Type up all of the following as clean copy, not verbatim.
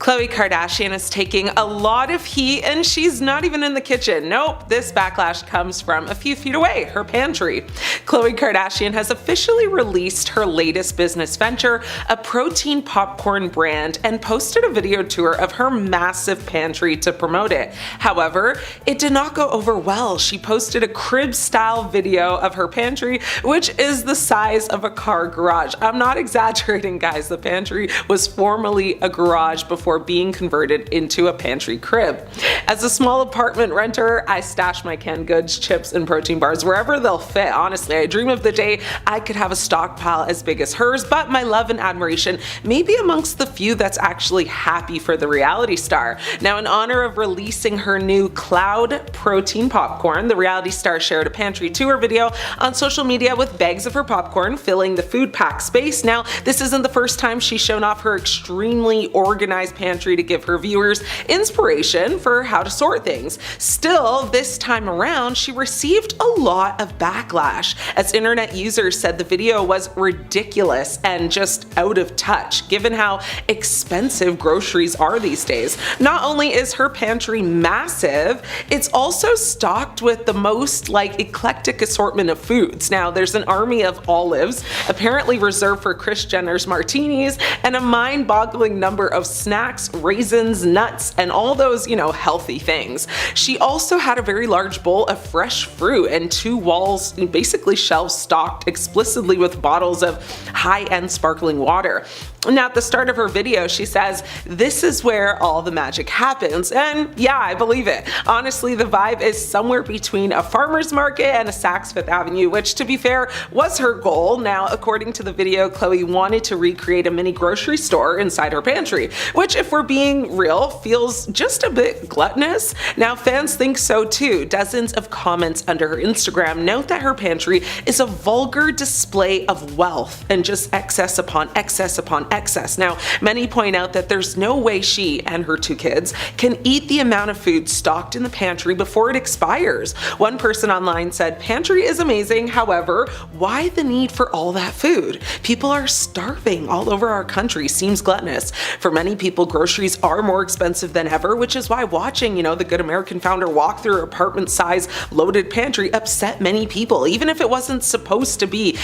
Khloe Kardashian is taking a lot of heat and she's not even in the kitchen. Nope, this backlash comes from a few feet away, her pantry. Khloe Kardashian has officially released her latest business venture, a protein popcorn brand, and posted a video tour of her massive pantry to promote it. However, it did not go over well. She posted a crib-style video of her pantry, which is the size of a car garage. I'm not exaggerating, guys. The pantry was formerly a garage before being converted into a pantry crib. As a small apartment renter, I stash my canned goods, chips, and protein bars wherever they'll fit. Honestly, I dream of the day I could have a stockpile as big as hers, but my love and admiration may be amongst the few that's actually happy for the reality star. Now, in honor of releasing her new Cloud protein popcorn, the reality star shared a pantry tour video on social media with bags of her popcorn filling the food pack space. Now, this isn't the first time she's shown off her extremely organized pantry to give her viewers inspiration for how to sort things. Still, this time around, she received a lot of backlash, as internet users said the video was ridiculous and just out of touch, given how expensive groceries are these days. Not only is her pantry massive, it's also stocked with the most eclectic assortment of foods. Now, there's an army of olives, apparently reserved for Kris Jenner's martinis, and a mind-boggling number of snacks, raisins, nuts, and all those, healthy things. She also had a very large bowl of fresh fruit and two walls, basically shelves stocked explicitly with bottles of high-end sparkling water. Now, at the start of her video, she says, "This is where all the magic happens." And yeah, I believe it. Honestly, the vibe is somewhere between a farmer's market and a Saks Fifth Avenue, which, to be fair, was her goal. Now, according to the video, Khloe wanted to recreate a mini grocery store inside her pantry, which, if we're being real, feels just a bit gluttonous. Now, fans think so too. Dozens of comments under her Instagram note that her pantry is a vulgar display of wealth and just excess upon excess upon excess. Now, many point out that there's no way she and her two kids can eat the amount of food stocked in the pantry before it expires. One person online said, "Pantry is amazing, however, why the need for all that food? People are starving all over our country, seems gluttonous." For many people, groceries are more expensive than ever, which is why watching, the Good American founder walk through her apartment-size loaded pantry upset many people, even if it wasn't supposed to be,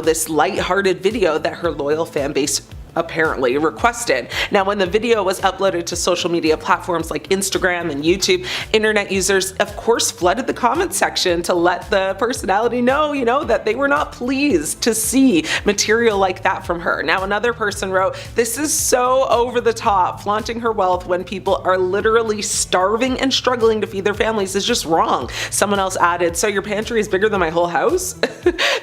this light-hearted video that her loyal fan base apparently requested. Now, when the video was uploaded to social media platforms like Instagram and YouTube, internet users of course flooded the comment section to let the personality know, that they were not pleased to see material like that from her. Now, another person wrote, "This is so over the top. Flaunting her wealth when people are literally starving and struggling to feed their families is just wrong." Someone else added, "So your pantry is bigger than my whole house?"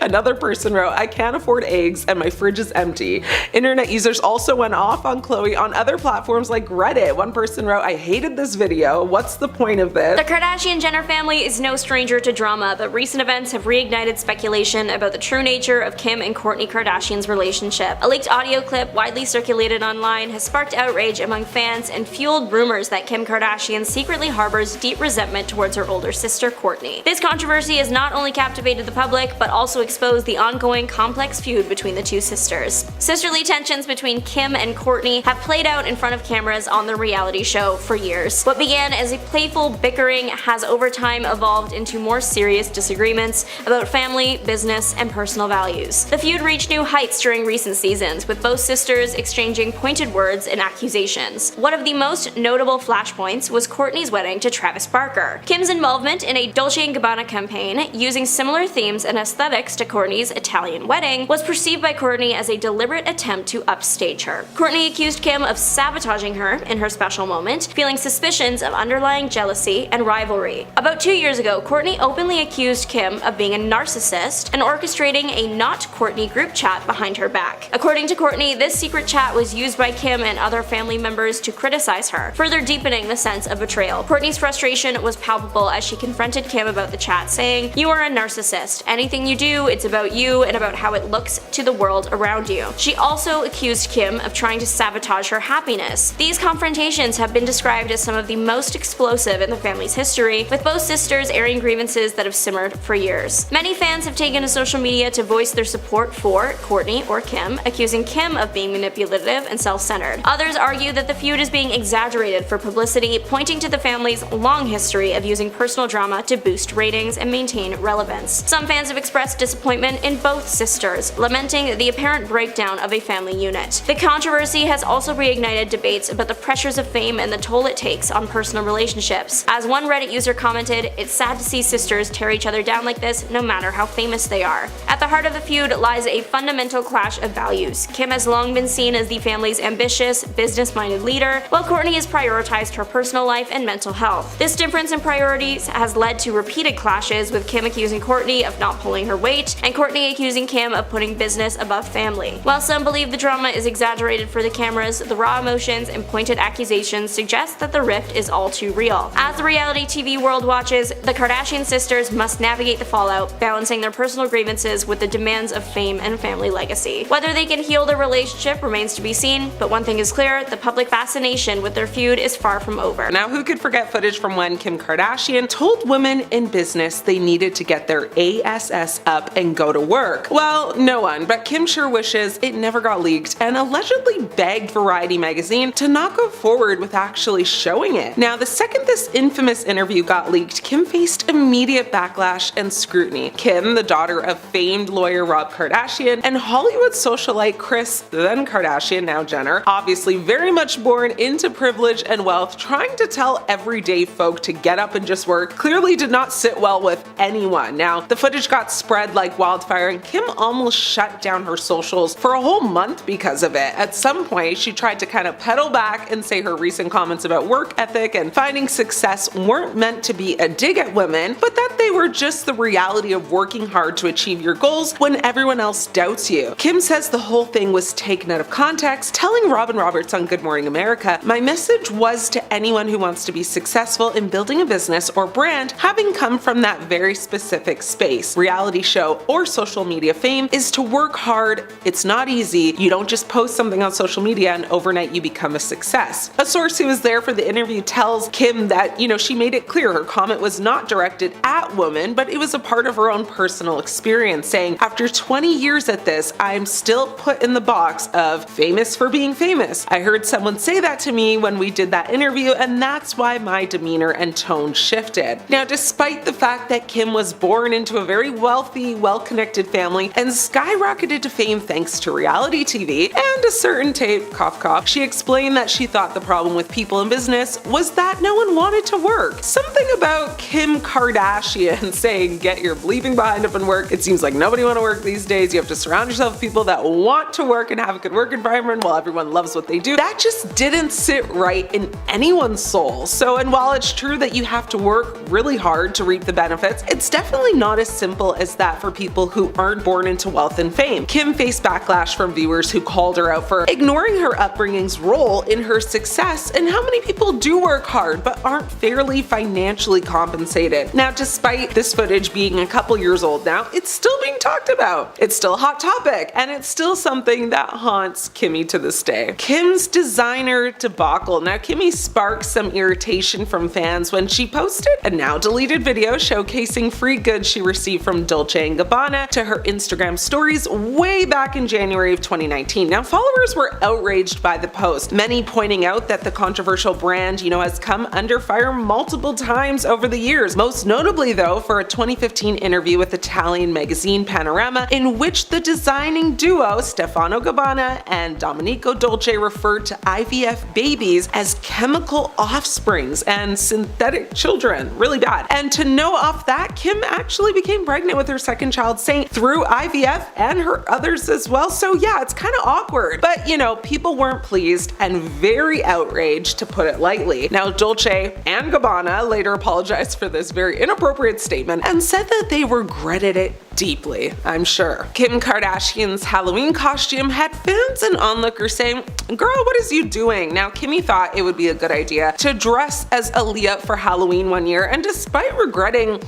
Another person wrote, "I can't afford eggs and my fridge is empty." Internet users also went off on Khloe on other platforms like Reddit. One person wrote, "I hated this video. What's the point of this?" The Kardashian-Jenner family is no stranger to drama, but recent events have reignited speculation about the true nature of Kim and Kourtney Kardashian's relationship. A leaked audio clip widely circulated online has sparked outrage among fans and fueled rumors that Kim Kardashian secretly harbors deep resentment towards her older sister, Kourtney. This controversy has not only captivated the public, but also exposed the ongoing complex feud between the two sisters. Sisterly tensions between Kim and Kourtney have played out in front of cameras on the reality show for years. What began as a playful bickering has over time evolved into more serious disagreements about family, business, and personal values. The feud reached new heights during recent seasons, with both sisters exchanging pointed words and accusations. One of the most notable flashpoints was Kourtney's wedding to Travis Barker. Kim's involvement in a Dolce & Gabbana campaign using similar themes and aesthetics to Kourtney's Italian wedding was perceived by Kourtney as a deliberate attempt to upstage her. Kourtney accused Kim of sabotaging her in her special moment, feeling suspicions of underlying jealousy and rivalry. About 2 years ago, Kourtney openly accused Kim of being a narcissist and orchestrating a not Kourtney group chat behind her back. According to Kourtney, this secret chat was used by Kim and other family members to criticize her, further deepening the sense of betrayal. Kourtney's frustration was palpable as she confronted Kim about the chat, saying, "You are a narcissist. Anything you do, it's about you and about how it looks to the world around you." She also accused accused Kim of trying to sabotage her happiness. These confrontations have been described as some of the most explosive in the family's history, with both sisters airing grievances that have simmered for years. Many fans have taken to social media to voice their support for Kourtney or Kim, accusing Kim of being manipulative and self-centered. Others argue that the feud is being exaggerated for publicity, pointing to the family's long history of using personal drama to boost ratings and maintain relevance. Some fans have expressed disappointment in both sisters, lamenting the apparent breakdown of a family unit. The controversy has also reignited debates about the pressures of fame and the toll it takes on personal relationships. As one Reddit user commented, "It's sad to see sisters tear each other down like this, no matter how famous they are." At the heart of the feud lies a fundamental clash of values. Kim has long been seen as the family's ambitious, business-minded leader, while Kourtney has prioritized her personal life and mental health. This difference in priorities has led to repeated clashes, with Kim accusing Kourtney of not pulling her weight, and Kourtney accusing Kim of putting business above family. While some believe the drama is exaggerated for the cameras, the raw emotions and pointed accusations suggest that the rift is all too real. As the reality TV world watches, the Kardashian sisters must navigate the fallout, balancing their personal grievances with the demands of fame and family legacy. Whether they can heal their relationship remains to be seen, but one thing is clear: the public fascination with their feud is far from over. Now, who could forget footage from when Kim Kardashian told women in business they needed to get their ASS up and go to work? Well, no one, but Kim sure wishes it never got leaked and allegedly begged Variety magazine to not go forward with actually showing it. Now, the second this infamous interview got leaked, Kim faced immediate backlash and scrutiny. Kim, the daughter of famed lawyer Rob Kardashian and Hollywood socialite Kris, then Kardashian, now Jenner, obviously very much born into privilege and wealth, trying to tell everyday folk to get up and just work, clearly did not sit well with anyone. Now, the footage got spread like wildfire and Kim almost shut down her socials for a whole month because of it. At some point, she tried to kind of pedal back and say her recent comments about work ethic and finding success weren't meant to be a dig at women, but that they were just the reality of working hard to achieve your goals when everyone else doubts you. Kim says the whole thing was taken out of context, telling Robin Roberts on Good Morning America, "My message was to anyone who wants to be successful in building a business or brand, having come from that very specific space. Reality show or social media fame is to work hard. It's not easy. You don't just post something on social media and overnight you become a success." A source who was there for the interview tells Kim that, she made it clear her comment was not directed at women, but it was a part of her own personal experience, saying, "After 20 years at this, I'm still put in the box of famous for being famous. I heard someone say that to me when we did that interview, and that's why my demeanor and tone shifted." Now, despite the fact that Kim was born into a very wealthy, well-connected family and skyrocketed to fame thanks to reality TV and a certain tape, cough cough, she explained that she thought the problem with people in business was that no one wanted to work. Something about Kim Kardashian saying, "Get your bleeping behind up and work." It seems like nobody want to work these days. You have to surround yourself with people that want to work and have a good work environment while everyone loves what they do. That just didn't sit right in anyone's soul. And while it's true that you have to work really hard to reap the benefits, it's definitely not as simple as that for people who aren't born into wealth and fame. Kim faced backlash from viewers who called her out for ignoring her upbringing's role in her success and how many people do work hard but aren't fairly financially compensated. Now, despite this footage being a couple years old now, it's still being talked about. It's still a hot topic, and it's still something that haunts Kimmy to this day. Kim's designer debacle. Now, Kimmy sparked some irritation from fans when she posted a now deleted video showcasing free goods she received from Dolce & Gabbana to her Instagram stories way back in January of 2019. Now, followers were outraged by the post, many pointing out that the controversial brand, has come under fire multiple times over the years, most notably though for a 2015 interview with Italian magazine Panorama, in which the designing duo Stefano Gabbana and Domenico Dolce referred to IVF babies as chemical offsprings and synthetic children. Really bad. And to know off that, Kim actually became pregnant with her second child, saying through IVF and her others as well. So yeah, it's kind of awkward. But people weren't pleased and very outraged, to put it lightly. Now, Dolce and Gabbana later apologized for this very inappropriate statement and said that they regretted it deeply, I'm sure. Kim Kardashian's Halloween costume had fans and onlookers saying, "Girl, what is you doing?" Now, Kimmy thought it would be a good idea to dress as Aaliyah for Halloween one year, and despite regretting,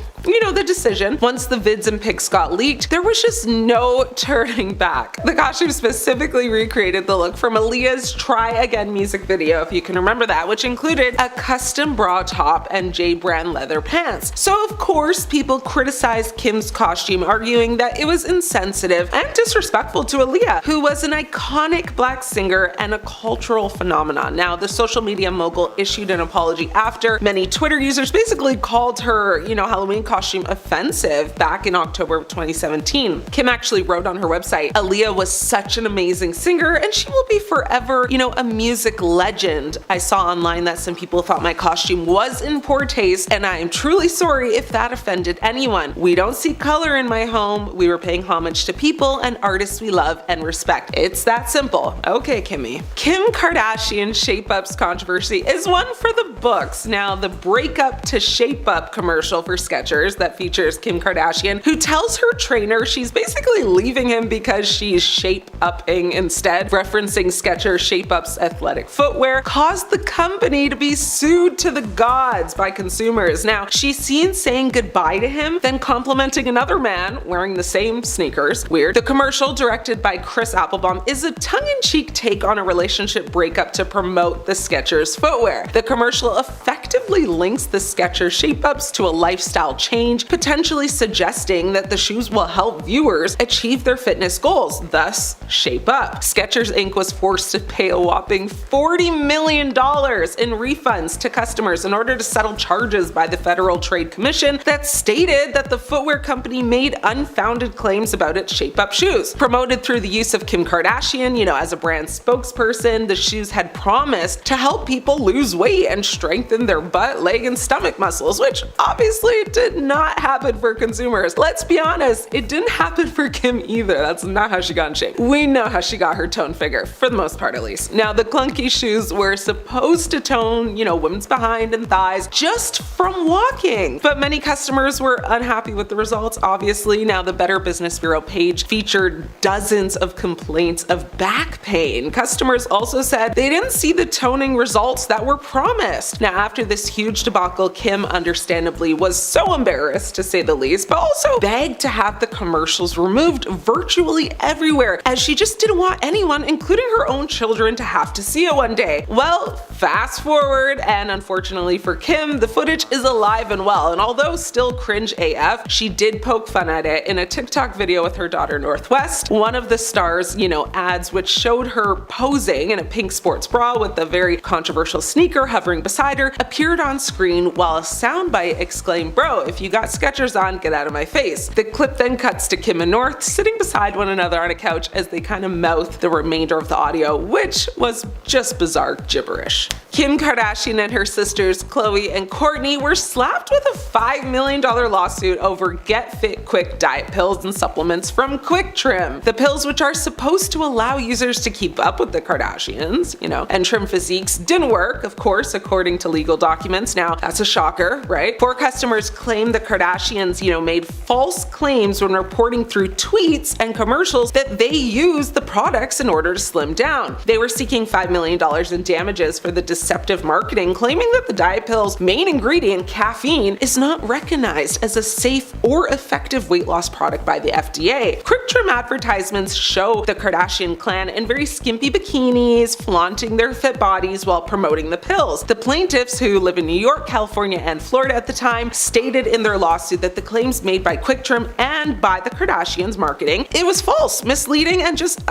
the decision, once the vids and pics got leaked, there was just no turning back. The costume specifically recreated the look from Aaliyah's Try Again music video, if you can remember that, which included a custom bra top and J brand leather pants. So of course, people criticized Kim's costume, arguing that it was insensitive and disrespectful to Aaliyah, who was an iconic black singer and a cultural phenomenon. Now, the social media mogul issued an apology after many Twitter users basically called her, Halloween costume offensive back in October of 2017. Kim actually wrote on her website, "Aaliyah was such an amazing singer and she will be forever, a music legend. I saw online that some people thought my costume was in poor taste and I am truly sorry if that offended anyone. We don't see color in my home. We were paying homage to people and artists we love and respect." It's that simple. Okay, Kimmy. Kim Kardashian shape-ups controversy is one for the books. Now, the breakup to shape up commercial for Skechers that features Kim Kardashian, who tells her trainer she's basically leaving him because she's shape-upping instead, referencing Skechers Shape-Up's athletic footwear, caused the company to be sued to the gods by consumers. Now, she's seen saying goodbye to him, then complimenting another man wearing the same sneakers. Weird. The commercial, directed by Chris Applebaum, is a tongue-in-cheek take on a relationship breakup to promote the Skechers footwear. The commercial effectively links the Skechers Shape-Ups to a lifestyle change, potentially suggesting that the shoes will help viewers achieve their fitness goals, thus shape up. Skechers Inc. was forced to pay a whopping $40 million in refunds to customers in order to settle charges by the Federal Trade Commission that stated that the footwear company made unfounded claims about its shape-up shoes. Promoted through the use of Kim Kardashian, as a brand spokesperson, the shoes had promised to help people lose weight and strengthen their butt, leg, and stomach muscles, which obviously did not happen for consumers. Let's be honest, it didn't happen for Kim either. That's not how she got in shape. We know how she got her toned figure, for the most part at least. Now, the clunky shoes were supposed to tone, women's behind and thighs just from walking, but many customers were unhappy with the results, obviously. Now, the Better Business Bureau page featured dozens of complaints of back pain. Customers also said they didn't see the toning results that were promised. Now, after this huge debacle, Kim understandably was so embarrassed, to say the least, but also begged to have the commercials removed virtually everywhere, as she just didn't want anyone, including her own children, to have to see it one day. Well, fast forward, and unfortunately for Kim, the footage is alive and well, and although still cringe AF, she did poke fun at it in a TikTok video with her daughter Northwest. One of the stars, ads which showed her posing in a pink sports bra with a very controversial sneaker hovering beside her appeared on screen while a soundbite exclaimed, "Bro, if you got Skechers on, get out of my face." The clip then cuts to Kim and North sitting beside one another on a couch as they kind of mouth the remainder of the audio, which was just bizarre gibberish. Kim Kardashian and her sisters Khloe and Kourtney were slapped with a $5 million lawsuit over Get Fit Quick diet pills and supplements from Quick Trim. The pills, which are supposed to allow users to keep up with the Kardashians, and trim physiques, didn't work, of course, according to legal documents. Now, that's a shocker, right? 4 customers claimed the Kardashians, made false claims when reporting through tweets and commercials that they used the products in order to slim down. They were seeking $5 million in damages for the deceptive marketing, claiming that the diet pill's main ingredient, caffeine, is not recognized as a safe or effective weight loss product by the FDA. Quick Trim advertisements show the Kardashian clan in very skimpy bikinis, flaunting their fit bodies while promoting the pills. The plaintiffs, who live in New York, California, and Florida at the time, stated in their lawsuit that the claims made by Quick Trim and by the Kardashians marketing, it was false, misleading, and just,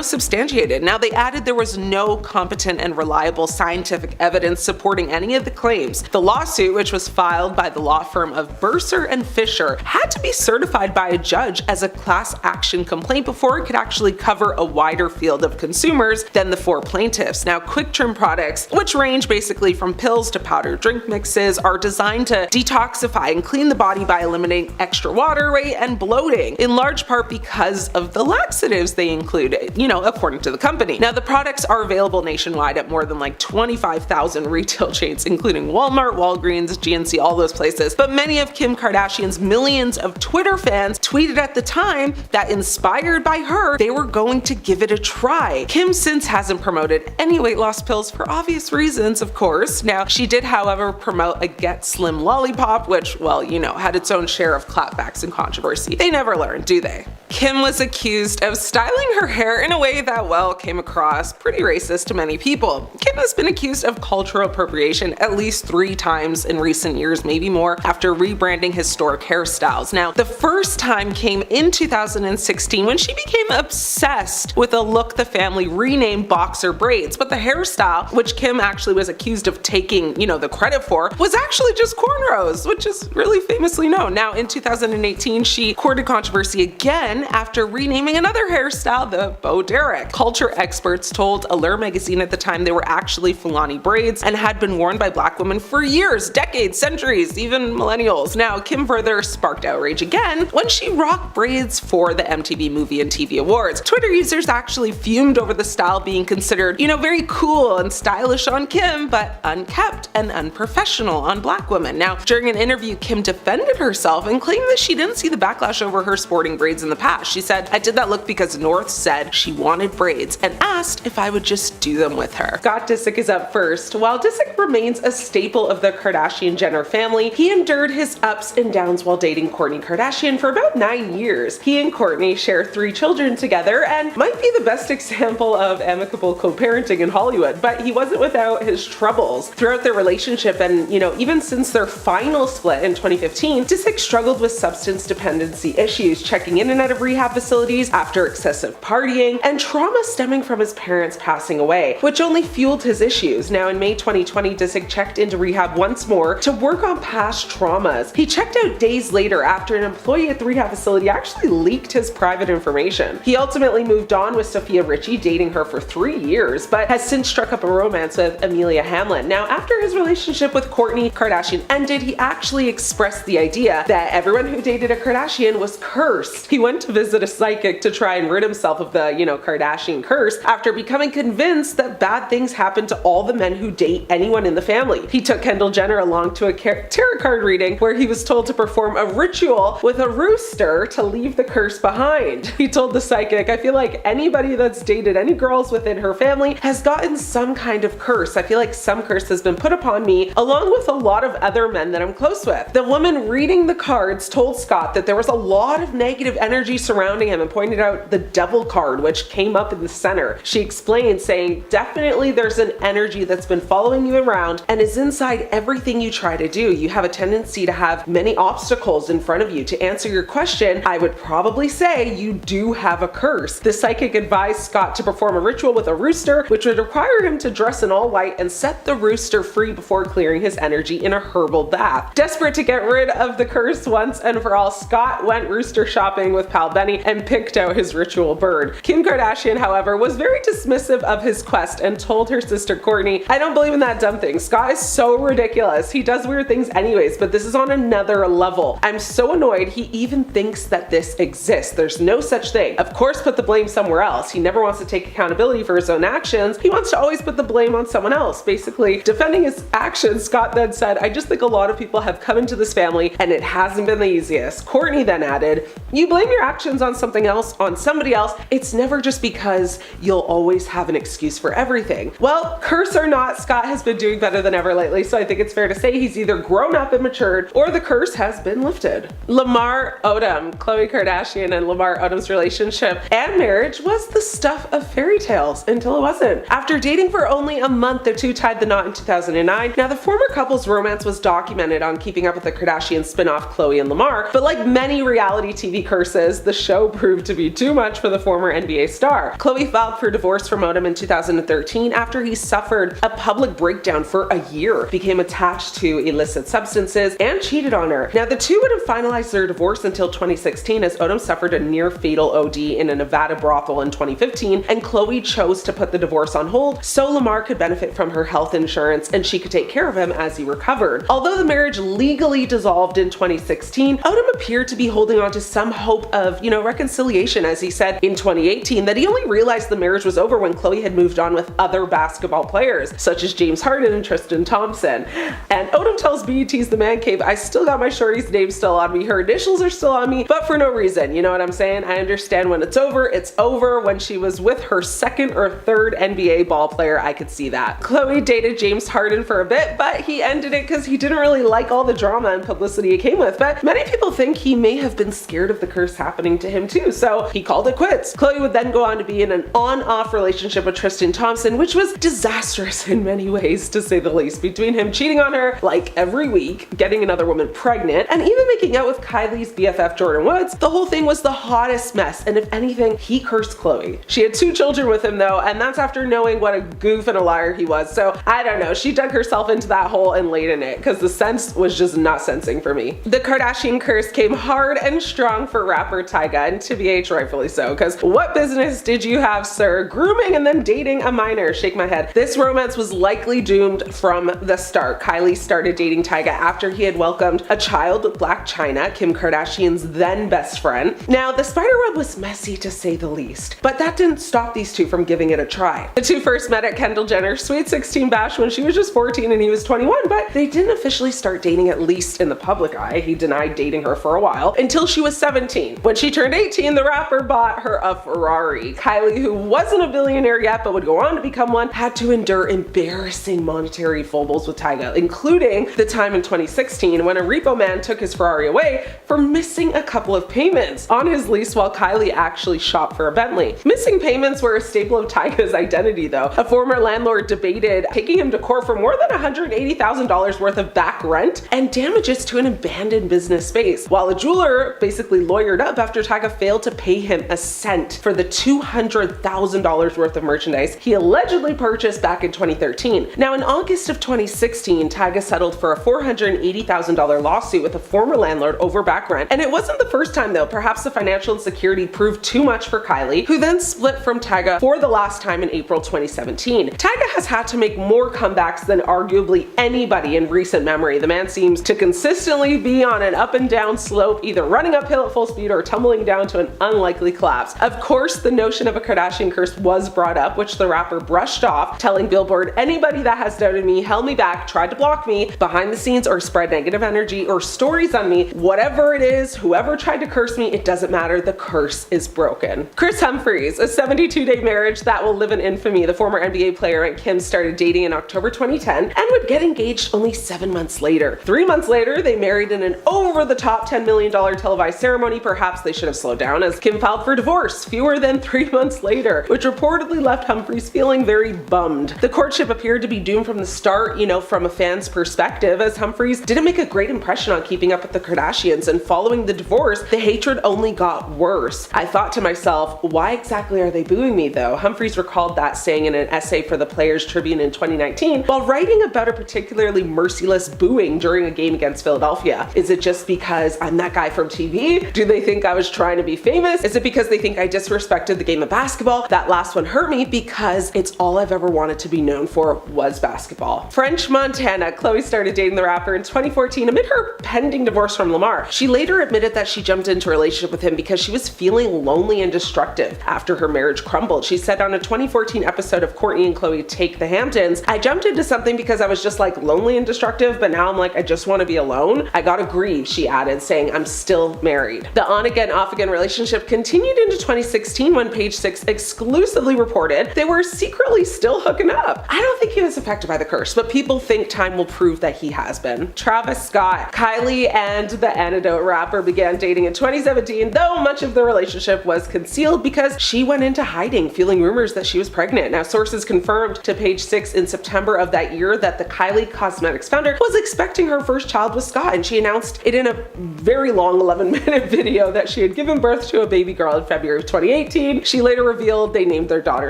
substantiated. Now, they added there was no competent and reliable scientific evidence supporting any of the claims. The lawsuit, which was filed by the law firm of Bursar and Fisher, had to be certified by a judge as a class action complaint before it could actually cover a wider field of consumers than the 4 plaintiffs. Now, Quick Trim products, which range basically from pills to powdered drink mixes, are designed to detoxify and clean the body by eliminating extra water weight and bloating, in large part because of the laxatives they included, according to the company. Now, the products are available nationwide at more than like 25,000 retail chains, including Walmart, Walgreens, GNC, all those places. But many of Kim Kardashian's millions of Twitter fans tweeted at the time that, inspired by her, they were going to give it a try. Kim since hasn't promoted any weight loss pills for obvious reasons, of course. Now, she did, however, promote a Get Slim lollipop, which, well, had its own share of clapbacks and controversy. They never learn, do they? Kim was accused of styling her hair in a way that, well, came across pretty racist to many people. Kim has been accused of cultural appropriation at least 3 times in recent years, maybe more, after rebranding historic hairstyles. Now, the first time came in 2016 when she became obsessed with a look the family renamed boxer braids, but the hairstyle, which Kim actually was accused of taking, the credit for, was actually just cornrows, which is really famously known. Now, in 2018, she courted controversy again after renaming another hairstyle the Bo Derek. Culture experts told Allure magazine at the time they were actually Fulani braids and had been worn by black women for years, decades, centuries, even millennials. Now, Kim further sparked outrage again when she rocked braids for the MTV Movie and TV Awards. Twitter users actually fumed over the style being considered, very cool and stylish on Kim, but unkept and unprofessional on black women. Now, during an interview, Kim defended herself and claimed that she didn't see the backlash over her sporting braids in the past. She said, "I did that look because North said she wanted braids and asked if I would just do them with her." Scott Disick is up first. While Disick remains a staple of the Kardashian-Jenner family, he endured his ups and downs while dating Kourtney Kardashian for about 9 years. He and Kourtney share 3 children together and might be the best example of amicable co-parenting in Hollywood, but he wasn't without his troubles. Throughout their relationship and, even since their final split in 2015, Disick struggled with substance dependency issues, checking in and out of rehab facilities after excessive partying, and trauma stemming from his parents passing away, which only fueled his issues. Now, in May 2020, Disick checked into rehab once more to work on past traumas. He checked out days later after an employee at the rehab facility actually leaked his private information. He ultimately moved on with Sophia Richie, dating her for 3 years, but has since struck up a romance with Amelia Hamlin. Now, after his relationship with Kourtney Kardashian ended, he actually expressed the idea that everyone who dated a Kardashian was cursed. He went to visit a psychic to try and rid himself of the, Kardashian curse after becoming convinced that bad things happen to all the men who date anyone in the family. He took Kendall Jenner along to a tarot card reading where he was told to perform a ritual with a rooster to leave the curse behind. He told the psychic, "I feel like anybody that's dated any girls within her family has gotten some kind of curse. I feel like some curse has been put upon me, along with a lot of other men that I'm close with." The woman reading the cards told Scott that there was a lot of negative energy surrounding him and pointed out the devil card, which came up in the center. She explained, saying, "Definitely there's an energy that's been following you around and is inside everything you try to do. You have a tendency to have many obstacles in front of you. To answer your question, I would probably say you do have a curse." The psychic advised Scott to perform a ritual with a rooster, which would require him to dress in all white and set the rooster free before clearing his energy in a herbal bath. Desperate to get rid of the curse once and for all, Scott went rooster shopping with pal Benny and picked out his ritual bird. Kim Kardashian, however, was very dismissive of his quest and told her sister Kourtney, "I don't believe in that dumb thing. Scott is so ridiculous. He does weird things anyways, but this is on another level. I'm so annoyed he even thinks that this exists. There's no such thing. Of course, put the blame somewhere else. He never wants to take accountability for his own actions. He wants to always put the blame on someone else." Basically, defending his actions, Scott then said, "I just think a lot of people have come into this family and it hasn't been the easiest." Kourtney then added, "You blame your actions on something else, on somebody else. It's never just because you'll always have an excuse for everything." Well, curse or not, Scott has been doing better than ever lately, so I think it's fair to say he's either grown up and matured or the curse has been lifted. Lamar Odom. Khloe Kardashian and Lamar Odom's relationship and marriage was the stuff of fairy tales until it wasn't. After dating for only a month, the two tied the knot in 2009. Now, the former couple's romance was documented on Keeping Up with the Kardashians spin-off Khloe and Lamar, but like many reality TV curses, the show proved to be too much for the former NBA star. Khloe filed for divorce from Odom in 2013 after he suffered a public breakdown for a year, became attached to illicit substances, and cheated on her. Now, the two wouldn't finalize their divorce until 2016 as Odom suffered a near-fatal OD in a Nevada brothel in 2015, and Khloe chose to put the divorce on hold so Lamar could benefit from her health insurance and she could take care of him as he recovered. Although the marriage legally dissolved in 2016, Odom appeared to be holding on to some hope of, reconciliation, as he said in 2018 that he only realized the marriage was over when Khloe had moved on with other basketball players, such as James Harden and Tristan Thompson. And Odom tells BET's The Man Cave, "I still got my shorty's name still on me, her initials are still on me, but for no reason." You know what I'm saying? I understand when it's over, it's over. When she was with her second or third NBA ball player, I could see that. Khloe dated James Harden for a bit, but he ended it because he didn't really like all the drama and publicity it came with. But many people think he may have been scared of the curse happening to him too, so he called it quits. Khloe would then go on to be in an on-off relationship with Tristan Thompson, which was disastrous in many ways, to say the least, between him cheating on her like every week, getting another woman pregnant, and even making out with Kylie's BFF Jordan Woods. The whole thing was the hottest mess, and if anything, he cursed Khloe. She had 2 children with him though, and that's after knowing what a goof and a liar he was, so I don't know, she dug herself into that hole and laid in it, because the sense was just not sensing for me. The Kardashian curse came hard and strong for rapper Tyga, and TBH rightfully so, because what business did you have, sir, grooming and then dating a minor? Shake my head. This romance was likely doomed from the start. Kylie started dating Tyga after he had welcomed a child with Blac Chyna, Kim Kardashian's then best friend. Now, the spider web was messy to say the least, but that didn't stop these two from giving it a try. The two first met at Kendall Jenner's Sweet 16 bash when she was just 14 and he was 21, but they didn't officially start dating, at least in the public eye. He denied dating her for a while until she was 17. When she turned 18, the rapper bought her a Ferrari. Kylie, who wasn't a billionaire yet but would go on to become one, had to endure embarrassing monetary foibles with Tyga, including the time in 2016 when a repo man took his Ferrari away for missing a couple of payments on his lease while Kylie actually shopped for a Bentley. Missing payments were a staple of Tyga's identity though. A former landlord debated taking him to court for more than $180,000 worth of back rent and damages to an abandoned business space, while a jeweler basically lawyered up after Tyga failed to pay him a cent for the $200,000 worth of merchandise he allegedly purchased back in 2013. Now, in August of 2016, Tyga settled for a $480,000 lawsuit with a former landlord over back rent, and it wasn't the first time though. Perhaps the financial insecurity proved too much for Kylie, who then split from Tyga for the last time in April 2017. Tyga has had to make more comebacks than arguably anybody in recent memory. The man seems to consistently be on an up and down slope, either running uphill at full speed or tumbling down to an unlikely collapse. Of course, the notion of a Kardashian curse was brought up, which the rapper brushed off, telling Billboard, "Anybody that has doubted me, held me back, tried to block me behind the scenes or spread negative energy or stories on me, whatever it is, whoever tried to curse me, it doesn't matter, the curse is broken." Kris Humphries, a 72-day marriage that will live in infamy. The former NBA player and Kim started dating in October 2010 and would get engaged only 7 months later. 3 months later, they married in an over-the-top $10 million televised ceremony. Perhaps they should have slowed down as Kim filed for divorce fewer than 3 months later, which reportedly left Humphries feeling very bummed. The courtship appeared to be doomed from the start, from a fan's perspective, as Humphries didn't make a great impression on keeping up with the Kardashians, and following the divorce, the hatred only got worse. "I thought to myself, why exactly are they booing me though?" Humphries recalled that, saying in an essay for the Players Tribune in 2019, while writing about a particularly merciless booing during a game against Philadelphia. "Is it just because I'm that guy from TV? Do they think I was trying to be famous? Is it because they think I disrespected the game of basketball? That last one hurt me because it's all I've ever wanted to be known for was basketball." French Montana, Khloe started dating the rapper in 2014 amid her pending divorce from Lamar. She later admitted that she jumped into a relationship with him because she was feeling lonely and destructive after her marriage crumbled. She said on a 2014 episode of Kourtney and Khloe Take the Hamptons, "I jumped into something because I was just like lonely and destructive, but now I'm like, I just want to be alone. I gotta grieve," she added, saying, "I'm still married." The on-again, off-again relationship continued into 2016 when Page Six exclusively reported they were secretly still hooking up. I don't think he was affected by the curse, but people think time will prove that he has been. Travis Scott. Kylie and the Antidote rapper began dating in 2017, though much of the relationship was concealed because she went into hiding, feeling rumors that she was pregnant. Now, sources confirmed to Page Six in September of that year that the Kylie Cosmetics founder was expecting her first child with Scott, and she announced it in a very long 11-minute video that She had given birth to a baby girl in February of 2018. She later revealed they named their daughter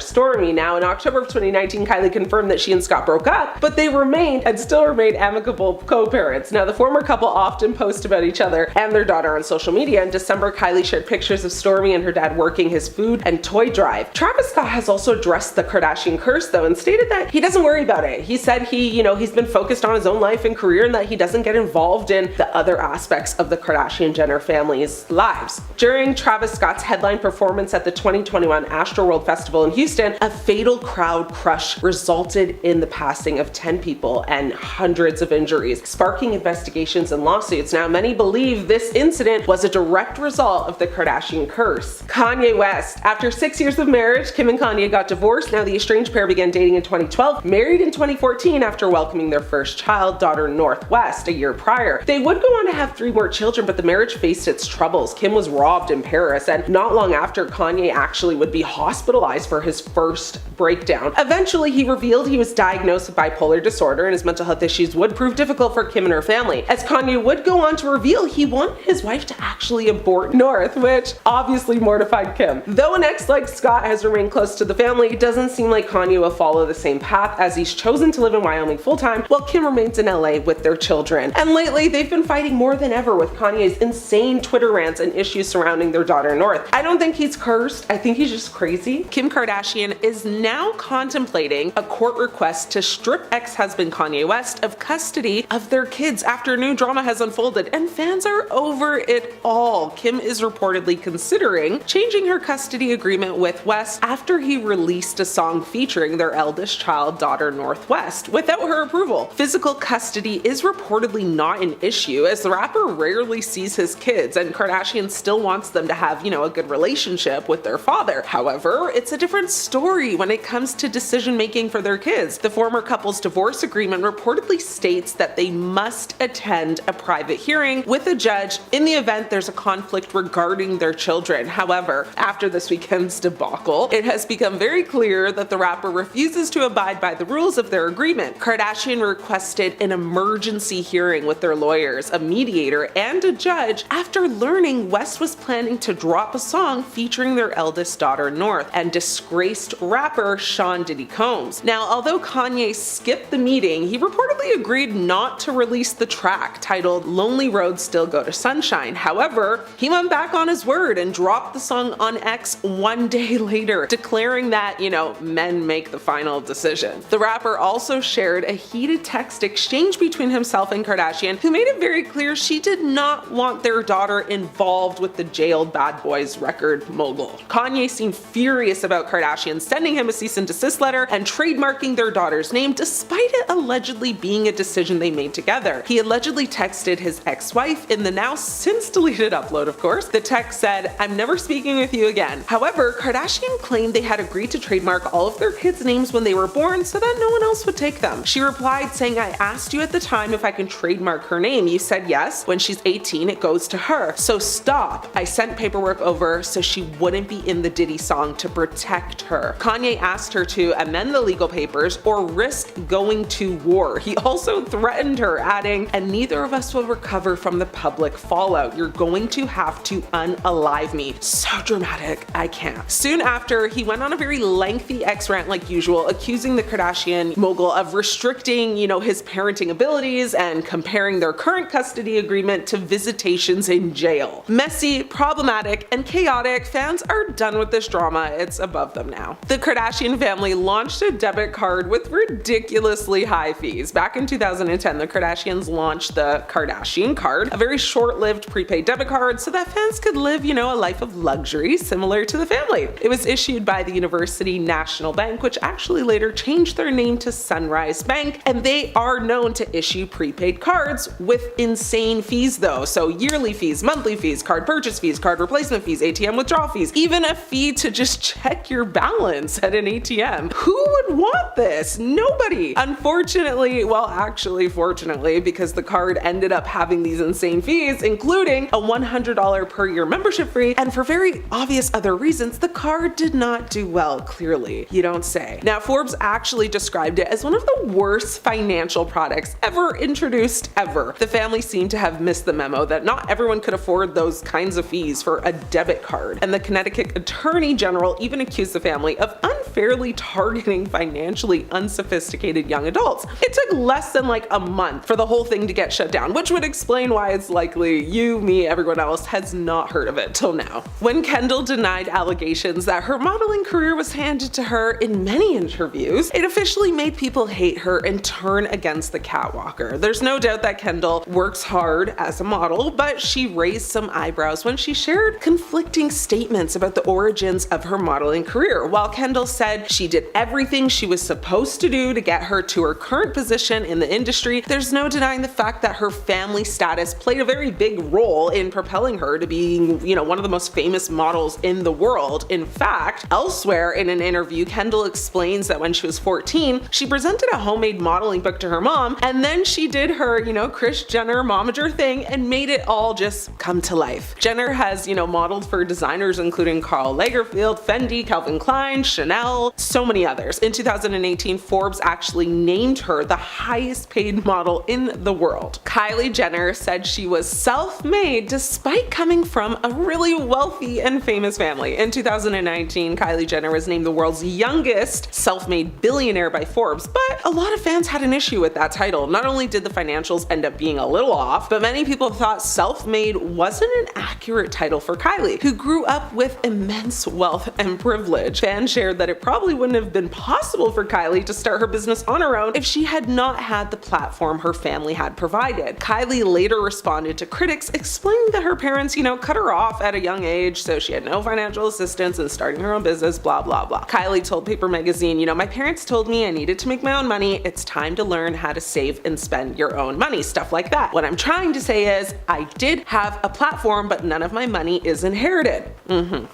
Stormy. Now, in October of 2019, Kylie confirmed that she and Scott broke up, but they remained and still remain amicable co-parents. Now, the former couple often post about each other and their daughter on social media. In December, Kylie shared pictures of Stormy and her dad working his food and toy drive. Travis Scott has also addressed the Kardashian curse, though, and stated that he doesn't worry about it. He said he's been focused on his own life and career and that he doesn't get involved in the other aspects of the Kardashian-Jenner family's lives. During Travis Scott's headline performance at the 2021 Astroworld Festival in Houston, a fatal crowd crush resulted in the passing of 10 people and hundreds of injuries, sparking investigations and lawsuits. Now, many believe this incident was a direct result of the Kardashian curse. Kanye West. After 6 years of marriage, Kim and Kanye got divorced. Now, the estranged pair began dating in 2012, married in 2014 after welcoming their first child, daughter Northwest, a year prior. They would go on to have 3 more children, but the marriage faced its troubles. Kim was robbed in Paris, and not long after, Kanye actually would be hospitalized for his first breakdown. Eventually, he revealed he was diagnosed with bipolar disorder, and his mental health issues would prove difficult for Kim and her family. As Kanye would go on to reveal, he wanted his wife to actually abort North, which obviously mortified Kim. Though an ex like Scott has remained close to the family, it doesn't seem like Kanye will follow the same path, as he's chosen to live in Wyoming full-time while Kim remains in LA with their children. And lately, they've been fighting more than ever with Kanye's insane Twitter rants and issues surrounding their daughter North. I don't think he's cursed. I think he's just crazy. Kim Kardashian is now contemplating a court request to strip ex-husband Kanye West of custody of their kids after new drama has unfolded, and fans are over it all. Kim is reportedly considering changing her custody agreement with West after he released a song featuring their eldest child, daughter Northwest, without her approval. Physical custody is reportedly not an issue, as the rapper rarely sees his kids, and Kardashian still wants them to have, a good relationship with their father. However, it's a different story when it comes to decision making for their kids. The former couple's divorce agreement reportedly states that they must attend a private hearing with a judge in the event there's a conflict regarding their children. However, after this weekend's debacle, it has become very clear that the rapper refuses to abide by the rules of their agreement. Kardashian requested an emergency hearing with their lawyers, a mediator, and a judge after learning West was planning to drop a song featuring their eldest daughter North and disgraced rapper Sean Diddy Combs. Now, although Kanye skipped the meeting, he reportedly agreed not to release the track titled Lonely Roads Still Go to Sunshine. However, he went back on his word and dropped the song on X one day later, declaring that, men make the final decision. The rapper also shared a heated text exchange between himself and Kardashian, who made it very clear she did not want their daughter involved with the jailed Bad Boys record mogul. Kanye seemed furious about Kardashian sending him a cease and desist letter and trademarking their daughter's name, despite it allegedly being a decision they made together. He allegedly texted his ex-wife in the now since deleted upload, of course. The text said, "I'm never speaking with you again." However, Kardashian claimed they had agreed to trademark all of their kids' names when they were born so that no one else would take them. She replied saying, "I asked you at the time if I can trademark her name. You said yes. When she's 18, it goes to her. So stop. I sent paperwork over so she wouldn't be in the Diddy song to protect her." Kanye asked her to amend the legal papers or risk going to war. He also threatened her, adding, "And neither of us will recover from the public fallout. You're going to have to unalive me." So dramatic, I can't. Soon after, he went on a very lengthy X-rant like usual, accusing the Kardashian mogul of restricting, his parenting abilities and comparing their current custody agreement to visitations in jail. Messy, problematic, and chaotic. Fans are done with this drama. It's above them now. The Kardashian family launched a debit card with ridiculously high fees. Back in 2010, the Kardashians launched the Kardashian card, a very short-lived prepaid debit card so that fans could live, a life of luxury similar to the family. It was issued by the University National Bank, which actually later changed their name to Sunrise Bank, and they are known to issue prepaid cards with insane fees though. So yearly fees, monthly fees, card purchase fees, card replacement fees, ATM withdrawal fees, even a fee to just check your balance at an ATM. Who would want this? Nobody. Unfortunately, well, actually fortunately, because the card ended up having these insane fees, including a $100 per year membership fee, and for very obvious other reasons, the card did not do well, clearly. You don't say. Now, Forbes actually described it as one of the worst financial products ever introduced ever. The family seemed to have missed the memo that not everyone could afford those kinds of fees for a debit card. And the Connecticut Attorney General even accused the family of unfairly targeting financially unsophisticated young adults. It took less than like a month for the whole thing to get shut down, which would explain why it's likely you, me, everyone else has not heard of it till now. When Kendall denied allegations that her modeling career was handed to her in many interviews, it officially made people hate her and turn against the catwalker. There's no doubt that Kendall works hard as a model, but she raised some eyebrows when she shared conflicting statements about the origins of her modeling career. While Kendall said she did everything she was supposed to do to get her to her current position in the industry, there's no denying the fact that her family status played a very big role in propelling her to being, one of the most famous models in the world. In fact, elsewhere in an interview, Kendall explains that when she was 14, she presented a homemade modeling book to her mom, and then she did her, Kris Jenner momager thing and made it all just come to life. Jenner has, modeled for designers including Karl Lagerfeld, Fendi, Calvin Klein, Chanel, so many others. In 2018, Forbes actually named her the highest paid model in the world. Kylie Jenner said she was self-made despite coming from a really wealthy and famous family. In 2019, Kylie Jenner was named the world's youngest self-made billionaire by Forbes, but a lot of fans had an issue with that title. Not only did the financials end up being a little off, but many people thought self-made wasn't an accurate title for Kylie, who grew up with immense wealth and privilege. Fans shared that it probably wouldn't have been possible for Kylie to start her business on her own if she had not had the platform her family had provided. Kylie later responded to critics, explaining that her parents, cut her off at a young age, so she had no financial assistance in starting her own business, blah, blah, blah. Kylie told Paper Magazine, my parents told me I needed to make my own money. It's time to learn how to save and spend your own money, stuff like that. What I'm trying to say is I did have a platform, but none of my money is inherited.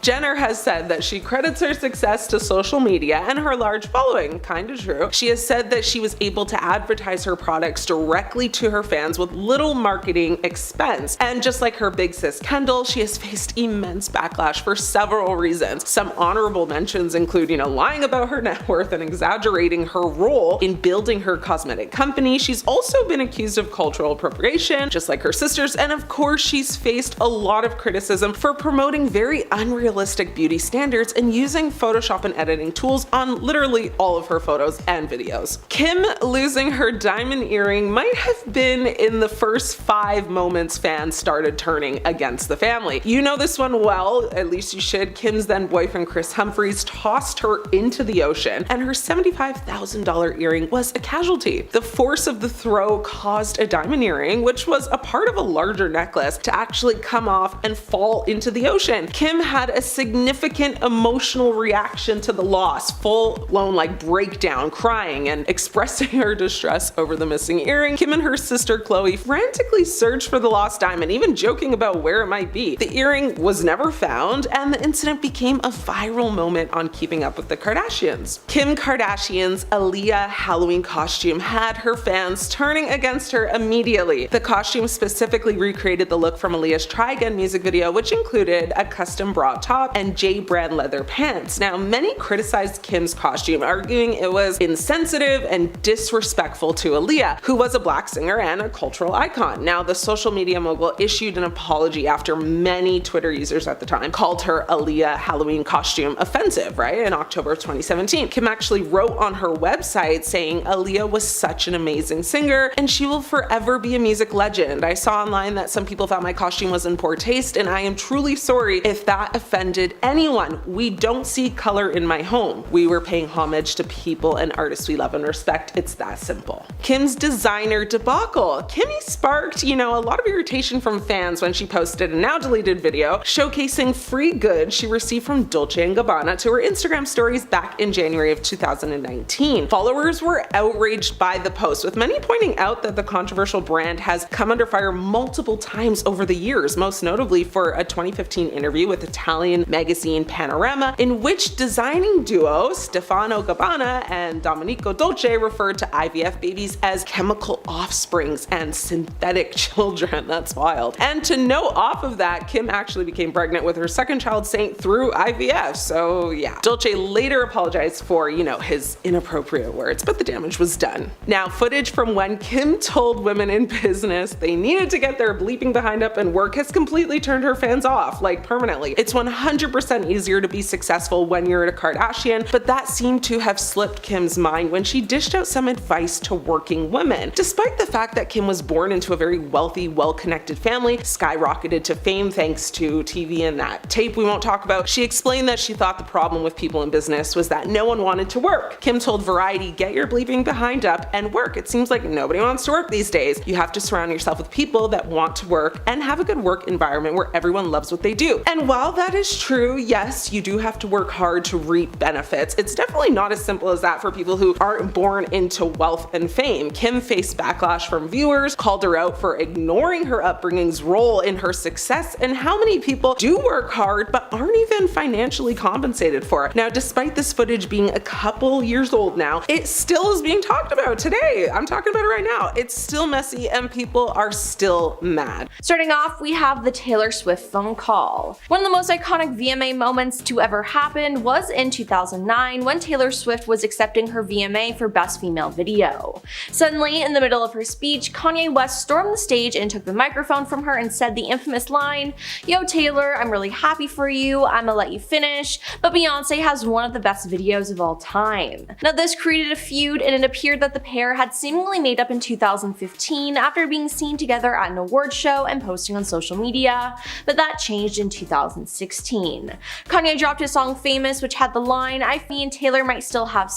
Jenner has said that she credits her success to social media and her large following. Kinda true. She has said that she was able to advertise her products directly to her fans with little marketing expense. And just like her big sis Kendall, she has faced immense backlash for several reasons. Some honorable mentions include, lying about her net worth and exaggerating her role in building her cosmetic company. She's also been accused of cultural appropriation, just like her sisters, and of course she's faced a lot of criticism for promoting very unrealistic beauty standards and using Photoshop and editing tools on literally all of her photos and videos. Kim losing her diamond earring might have been in the first 5 moments fans started turning against the family. You know this one well, at least you should. Kim's then boyfriend Kris Humphries tossed her into the ocean, and her $75,000 earring was a casualty. The force of the throw caused a diamond earring, which was a part of a larger necklace, to actually come off and fall into the ocean. Kim had a significant emotional reaction to the loss, full-blown breakdown, crying and expressing her distress over the missing earring. Kim and her sister Khloe frantically searched for the lost diamond, even joking about where it might be. The earring was never found, and the incident became a viral moment on Keeping Up with the Kardashians. Kim Kardashian's Aaliyah Halloween costume had her fans turning against her immediately. The costume specifically recreated the look from Aaliyah's Try Again music video, which included a custom bra top and J brand leather pants. Now, many criticized Kim's costume, arguing it was insensitive and disrespectful to Aaliyah, who was a black singer and a cultural icon. Now, the social media mogul issued an apology after many Twitter users at the time called her Aaliyah Halloween costume offensive, right? In October of 2017. Kim actually wrote on her website saying Aaliyah was such an amazing singer and she will forever be a music legend. I saw online that some people thought my costume was in poor taste, and I am truly sorry if that offended anyone. We don't see color in my home. We were paying homage to people and artists we love and respect. It's that simple. Kim's designer debacle. Kimmy sparked, a lot of irritation from fans when she posted a now deleted video showcasing free goods she received from Dolce & Gabbana to her Instagram stories back in January of 2019. Followers were outraged by the post, with many pointing out that the controversial brand has come under fire multiple times over the years, most notably for a 2015 interview with Italian magazine Panorama, in which designing duo Stefano Gabbana and Domenico Dolce referred to IVF babies as chemical offsprings and synthetic children. That's wild. And to note off of that, Kim actually became pregnant with her second child, Saint, through IVF. So yeah. Dolce later apologized for, his inappropriate words, but the damage was done. Now, footage from when Kim told women in business they needed to get their bleeping behind up and work has completely turned her fans off, like permanently. It's 100% easier to be successful when you're a Kardashian, but that seemed to have slipped Kim's mind when she dished out some advice to working women. Despite the fact that Kim was born into a very wealthy, well-connected family, skyrocketed to fame thanks to TV and that tape we won't talk about, she explained that she thought the problem with people in business was that no one wanted to work. Kim told Variety, "Get your bleeping behind up and work. It seems like nobody wants to work these days. You have to surround yourself with people that want to work and have a good work environment where everyone loves what they do." And while that is true, yes, you do have to work hard to reap benefits. It's definitely not as simple as that for people who aren't born into wealth and fame. Kim faced backlash from viewers, called her out for ignoring her upbringing's role in her success, and how many people do work hard but aren't even financially compensated for it. Now, despite this footage being a couple years old now, it still is being talked about today. I'm talking about it right now. It's still messy and people are still mad. Starting off, we have the Taylor Swift phone call. One of the most iconic VMA moments to ever happen was in 2009 when Taylor Swift was accepting her VMA for Best Female Video. Suddenly, in the middle of her speech, Kanye West stormed the stage and took the microphone from her and said the infamous line, "Yo Taylor, I'm really happy for you, I'ma let you finish, but Beyonce has one of the best videos of all time." Now this created a feud, and it appeared that the pair had seemingly made up in 2015 after being seen together at an award show and posting on social media, but that changed in 2016. Kanye dropped his song Famous, which had the line, "I me and Taylor might still have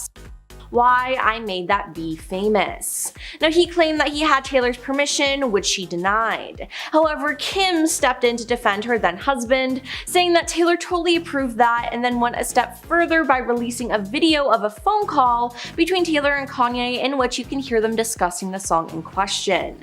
why I made that be famous." Now he claimed that he had Taylor's permission, which she denied. However, Kim stepped in to defend her then husband, saying that Taylor totally approved that, and then went a step further by releasing a video of a phone call between Taylor and Kanye in which you can hear them discussing the song in question.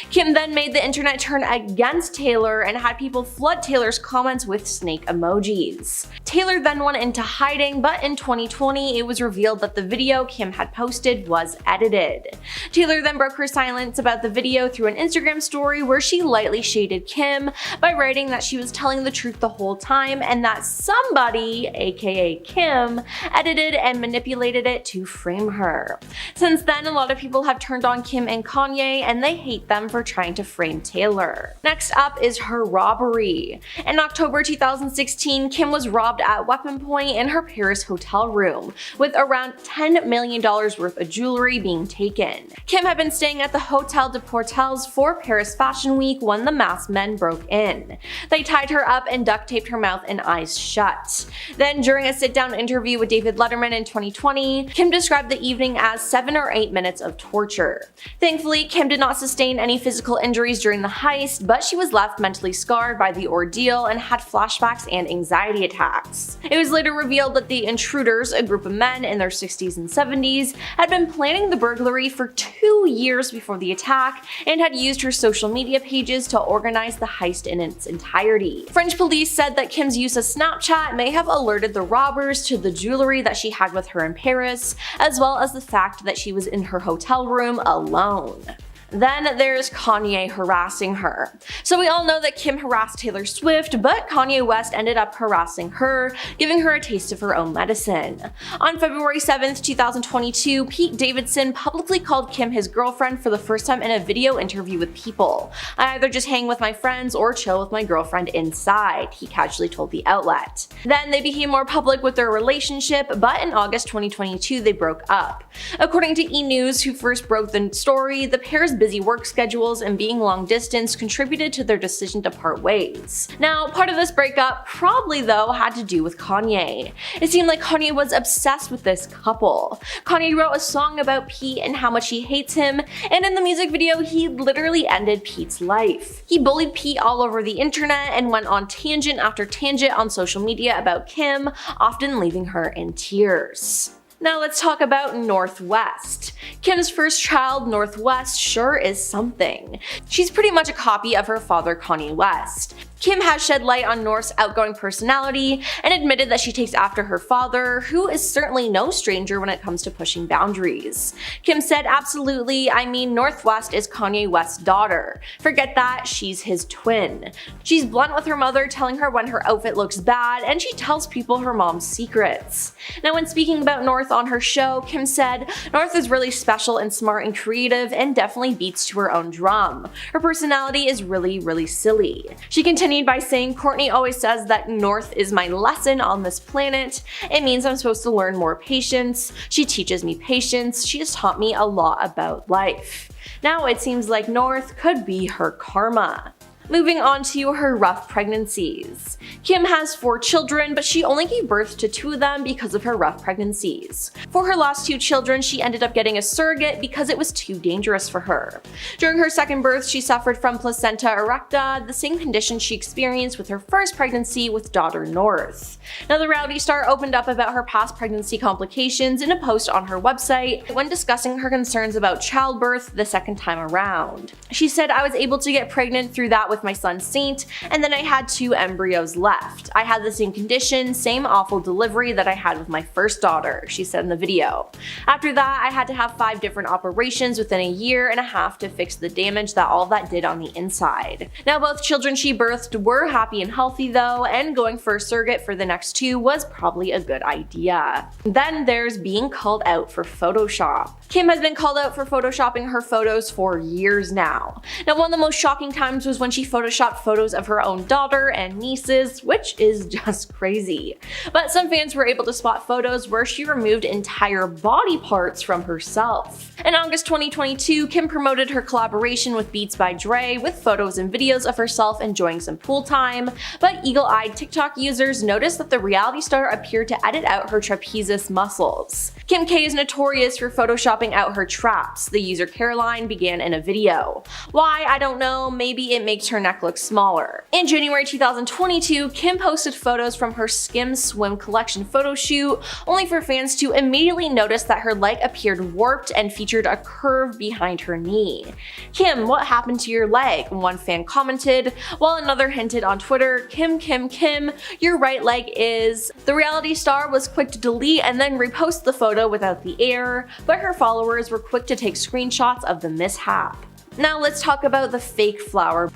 Kim then made the internet turn against Taylor and had people flood Taylor's comments with snake emojis. Taylor then went into hiding, but in 2020 it was revealed that the video Kim had posted was edited. Taylor then broke her silence about the video through an Instagram story where she lightly shaded Kim by writing that she was telling the truth the whole time and that somebody, aka Kim, edited and manipulated it to frame her. Since then, a lot of people have turned on Kim and Kanye and they hate them for trying to frame Taylor. Next up is her robbery. In October 2016, Kim was robbed at weapon point in her Paris hotel room, with around $10 million worth of jewelry being taken. Kim had been staying at the Hotel de Portels for Paris Fashion Week when the masked men broke in. They tied her up and duct taped her mouth and eyes shut. Then, during a sit-down interview with David Letterman in 2020, Kim described the evening as 7 or 8 minutes of torture. Thankfully, Kim did not sustain any physical injuries during the heist, but she was left mentally scarred by the ordeal and had flashbacks and anxiety attacks. It was later revealed that the intruders, a group of men in their 60s and 70s, had been planning the burglary for 2 years before the attack and had used her social media pages to organize the heist in its entirety. French police said that Kim's use of Snapchat may have alerted the robbers to the jewelry that she had with her in Paris, as well as the fact that she was in her hotel room alone. Then there's Kanye harassing her. So we all know that Kim harassed Taylor Swift, but Kanye West ended up harassing her, giving her a taste of her own medicine. On February 7th, 2022, Pete Davidson publicly called Kim his girlfriend for the first time in a video interview with People. "I either just hang with my friends or chill with my girlfriend inside," he casually told the outlet. Then they became more public with their relationship, but in August 2022 they broke up. According to E! News, who first broke the story, the pair's busy work schedules and being long distance contributed to their decision to part ways. Now, part of this breakup probably though had to do with Kanye. It seemed like Kanye was obsessed with this couple. Kanye wrote a song about Pete and how much he hates him, and in the music video he literally ended Pete's life. He bullied Pete all over the internet and went on tangent after tangent on social media about Kim, often leaving her in tears. Now let's talk about North West. Kim's first child, North West, sure is something. She's pretty much a copy of her father, Kanye West. Kim has shed light on North's outgoing personality and admitted that she takes after her father, who is certainly no stranger when it comes to pushing boundaries. Kim said, "Absolutely, I mean North West is Kanye West's daughter. Forget that, she's his twin. She's blunt with her mother, telling her when her outfit looks bad, and she tells people her mom's secrets." Now when speaking about North on her show, Kim said, "North is really special and smart and creative and definitely beats to her own drum. Her personality is really silly." She continued continued by saying, "Kourtney always says that North is my lesson on this planet. It means I'm supposed to learn more patience. She teaches me patience. She has taught me a lot about life." Now it seems like North could be her karma. Moving on to her rough pregnancies. Kim has 4 children, but she only gave birth to 2 of them because of her rough pregnancies. For her last 2 children, she ended up getting a surrogate because it was too dangerous for her. During her second birth, she suffered from placenta erecta, the same condition she experienced with her first pregnancy with daughter North. Now, the reality star opened up about her past pregnancy complications in a post on her website when discussing her concerns about childbirth the second time around. She said, "I was able to get pregnant through that with my son Saint, and then I had 2 embryos left. I had the same condition, same awful delivery that I had with my first daughter," she said in the video. "After that, I had to have 5 different operations within a year and a half to fix the damage that all that did on the inside." Now, both children she birthed were happy and healthy though, and going for a surrogate for the next 2 was probably a good idea. Then there's being called out for Photoshop. Kim has been called out for photoshopping her photos for years now. Now, one of the most shocking times was when she photoshopped photos of her own daughter and nieces, which is just crazy. But some fans were able to spot photos where she removed entire body parts from herself. In August 2022, Kim promoted her collaboration with Beats by Dre with photos and videos of herself enjoying some pool time, but eagle-eyed TikTok users noticed that the reality star appeared to edit out her trapezius muscles. Kim K is notorious for photoshopping out her traps, the user Caroline began in a video. Why? I don't know, maybe it makes her neck look smaller. In January 2022, Kim posted photos from her Skim Swim collection photo shoot, only for fans to immediately notice that her leg appeared warped and featured a curve behind her knee. "Kim, what happened to your leg?" one fan commented, while another hinted on Twitter, Kim, your right leg is." The reality star was quick to delete and then repost the photo without the error, but her followers were quick to take screenshots of the mishap. Now let's talk about the fake flower.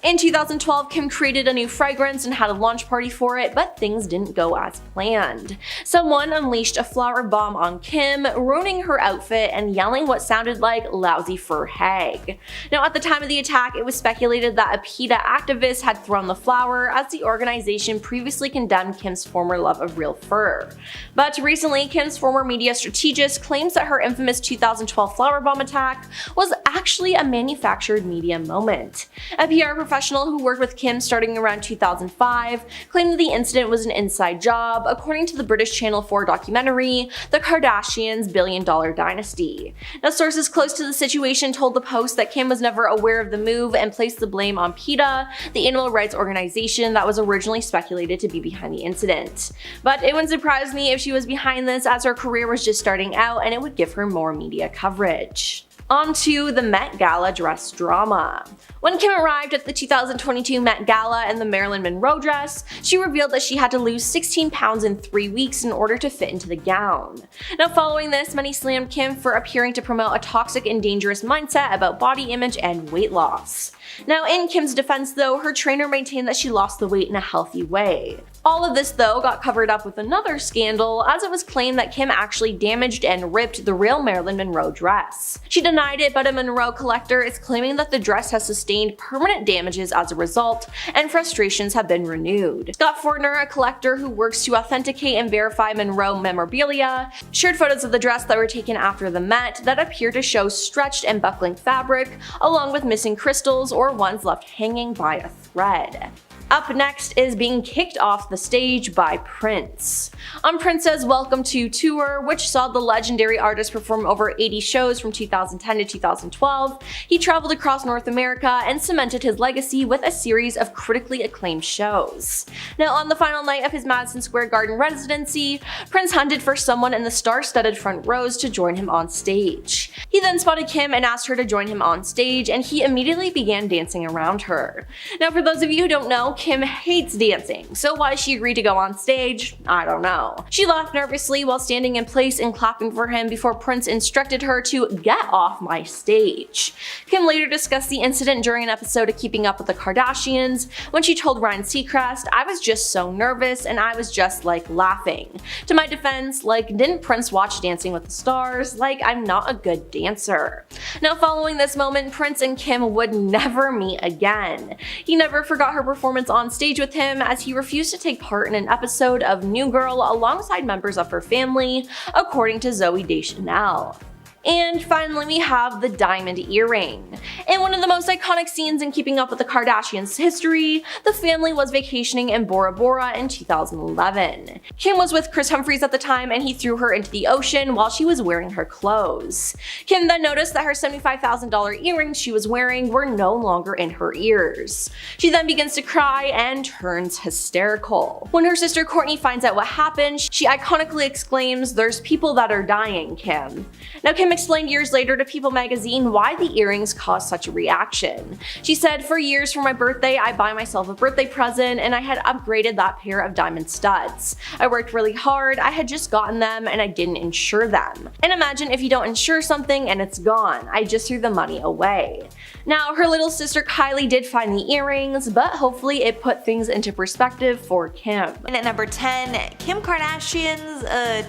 In 2012, Kim created a new fragrance and had a launch party for it, but things didn't go as planned. Someone unleashed a flower bomb on Kim, ruining her outfit and yelling what sounded like "lousy fur hag." Now, at the time of the attack, it was speculated that a PETA activist had thrown the flower, as the organization previously condemned Kim's former love of real fur. But recently, Kim's former media strategist claims that her infamous 2012 flower bomb attack was actually a manufactured media moment. A PR professional who worked with Kim starting around 2005 claimed that the incident was an inside job, according to the British Channel 4 documentary, The Kardashians' Billion-Dollar Dynasty. Now, sources close to the situation told the Post that Kim was never aware of the move and placed the blame on PETA, the animal rights organization that was originally speculated to be behind the incident. But it wouldn't surprise me if she was behind this, as her career was just starting out and it would give her more media coverage. On to the Met Gala dress drama. When Kim arrived at the 2022 Met Gala in the Marilyn Monroe dress, she revealed that she had to lose 16 pounds in 3 weeks in order to fit into the gown. Now, following this, many slammed Kim for appearing to promote a toxic and dangerous mindset about body image and weight loss. Now, in Kim's defense though, her trainer maintained that she lost the weight in a healthy way. All of this though got covered up with another scandal, as it was claimed that Kim actually damaged and ripped the real Marilyn Monroe dress. She denied it, but a Monroe collector is claiming that the dress has sustained permanent damages as a result, and frustrations have been renewed. Scott Fortner, a collector who works to authenticate and verify Monroe memorabilia, shared photos of the dress that were taken after the Met that appear to show stretched and buckling fabric, along with missing crystals or ones left hanging by a thread. Up next is being kicked off the stage by Prince. On Prince's Welcome to tour, which saw the legendary artist perform over 80 shows from 2010 to 2012, he traveled across North America and cemented his legacy with a series of critically acclaimed shows. Now, on the final night of his Madison Square Garden residency, Prince hunted for someone in the star-studded front rows to join him on stage. He then spotted Kim and asked her to join him on stage, and he immediately began dancing around her. Now, for those of you who don't know, Kim hates dancing, so why she agreed to go on stage, I don't know. She laughed nervously while standing in place and clapping for him before Prince instructed her to get off my stage. Kim later discussed the incident during an episode of Keeping Up with the Kardashians when she told Ryan Seacrest, "I was just so nervous and I was just like laughing. To my defense, like, didn't Prince watch Dancing with the Stars? Like, I'm not a good dancer." Now following this moment, Prince and Kim would never meet again. He never forgot her performance on stage with him, as he refused to take part in an episode of New Girl alongside members of her family, according to Zooey Deschanel. And finally, we have the diamond earring. In one of the most iconic scenes in Keeping Up with the Kardashians history, the family was vacationing in Bora Bora in 2011. Kim was with Kris Humphries at the time, and he threw her into the ocean while she was wearing her clothes. Kim then noticed that her $75,000 earrings she was wearing were no longer in her ears. She then begins to cry and turns hysterical. When her sister Kourtney finds out what happened, she iconically exclaims, "There's people that are dying, Kim." Now, Kim explained years later to People magazine why the earrings caused such a reaction. She said, "For years for my birthday, I buy myself a birthday present and I had upgraded that pair of diamond studs. I worked really hard, I had just gotten them and I didn't insure them. And imagine if you don't insure something and it's gone. I just threw the money away." Now, her little sister Kylie did find the earrings, but hopefully it put things into perspective for Kim. And at number 10, Kim Kardashian's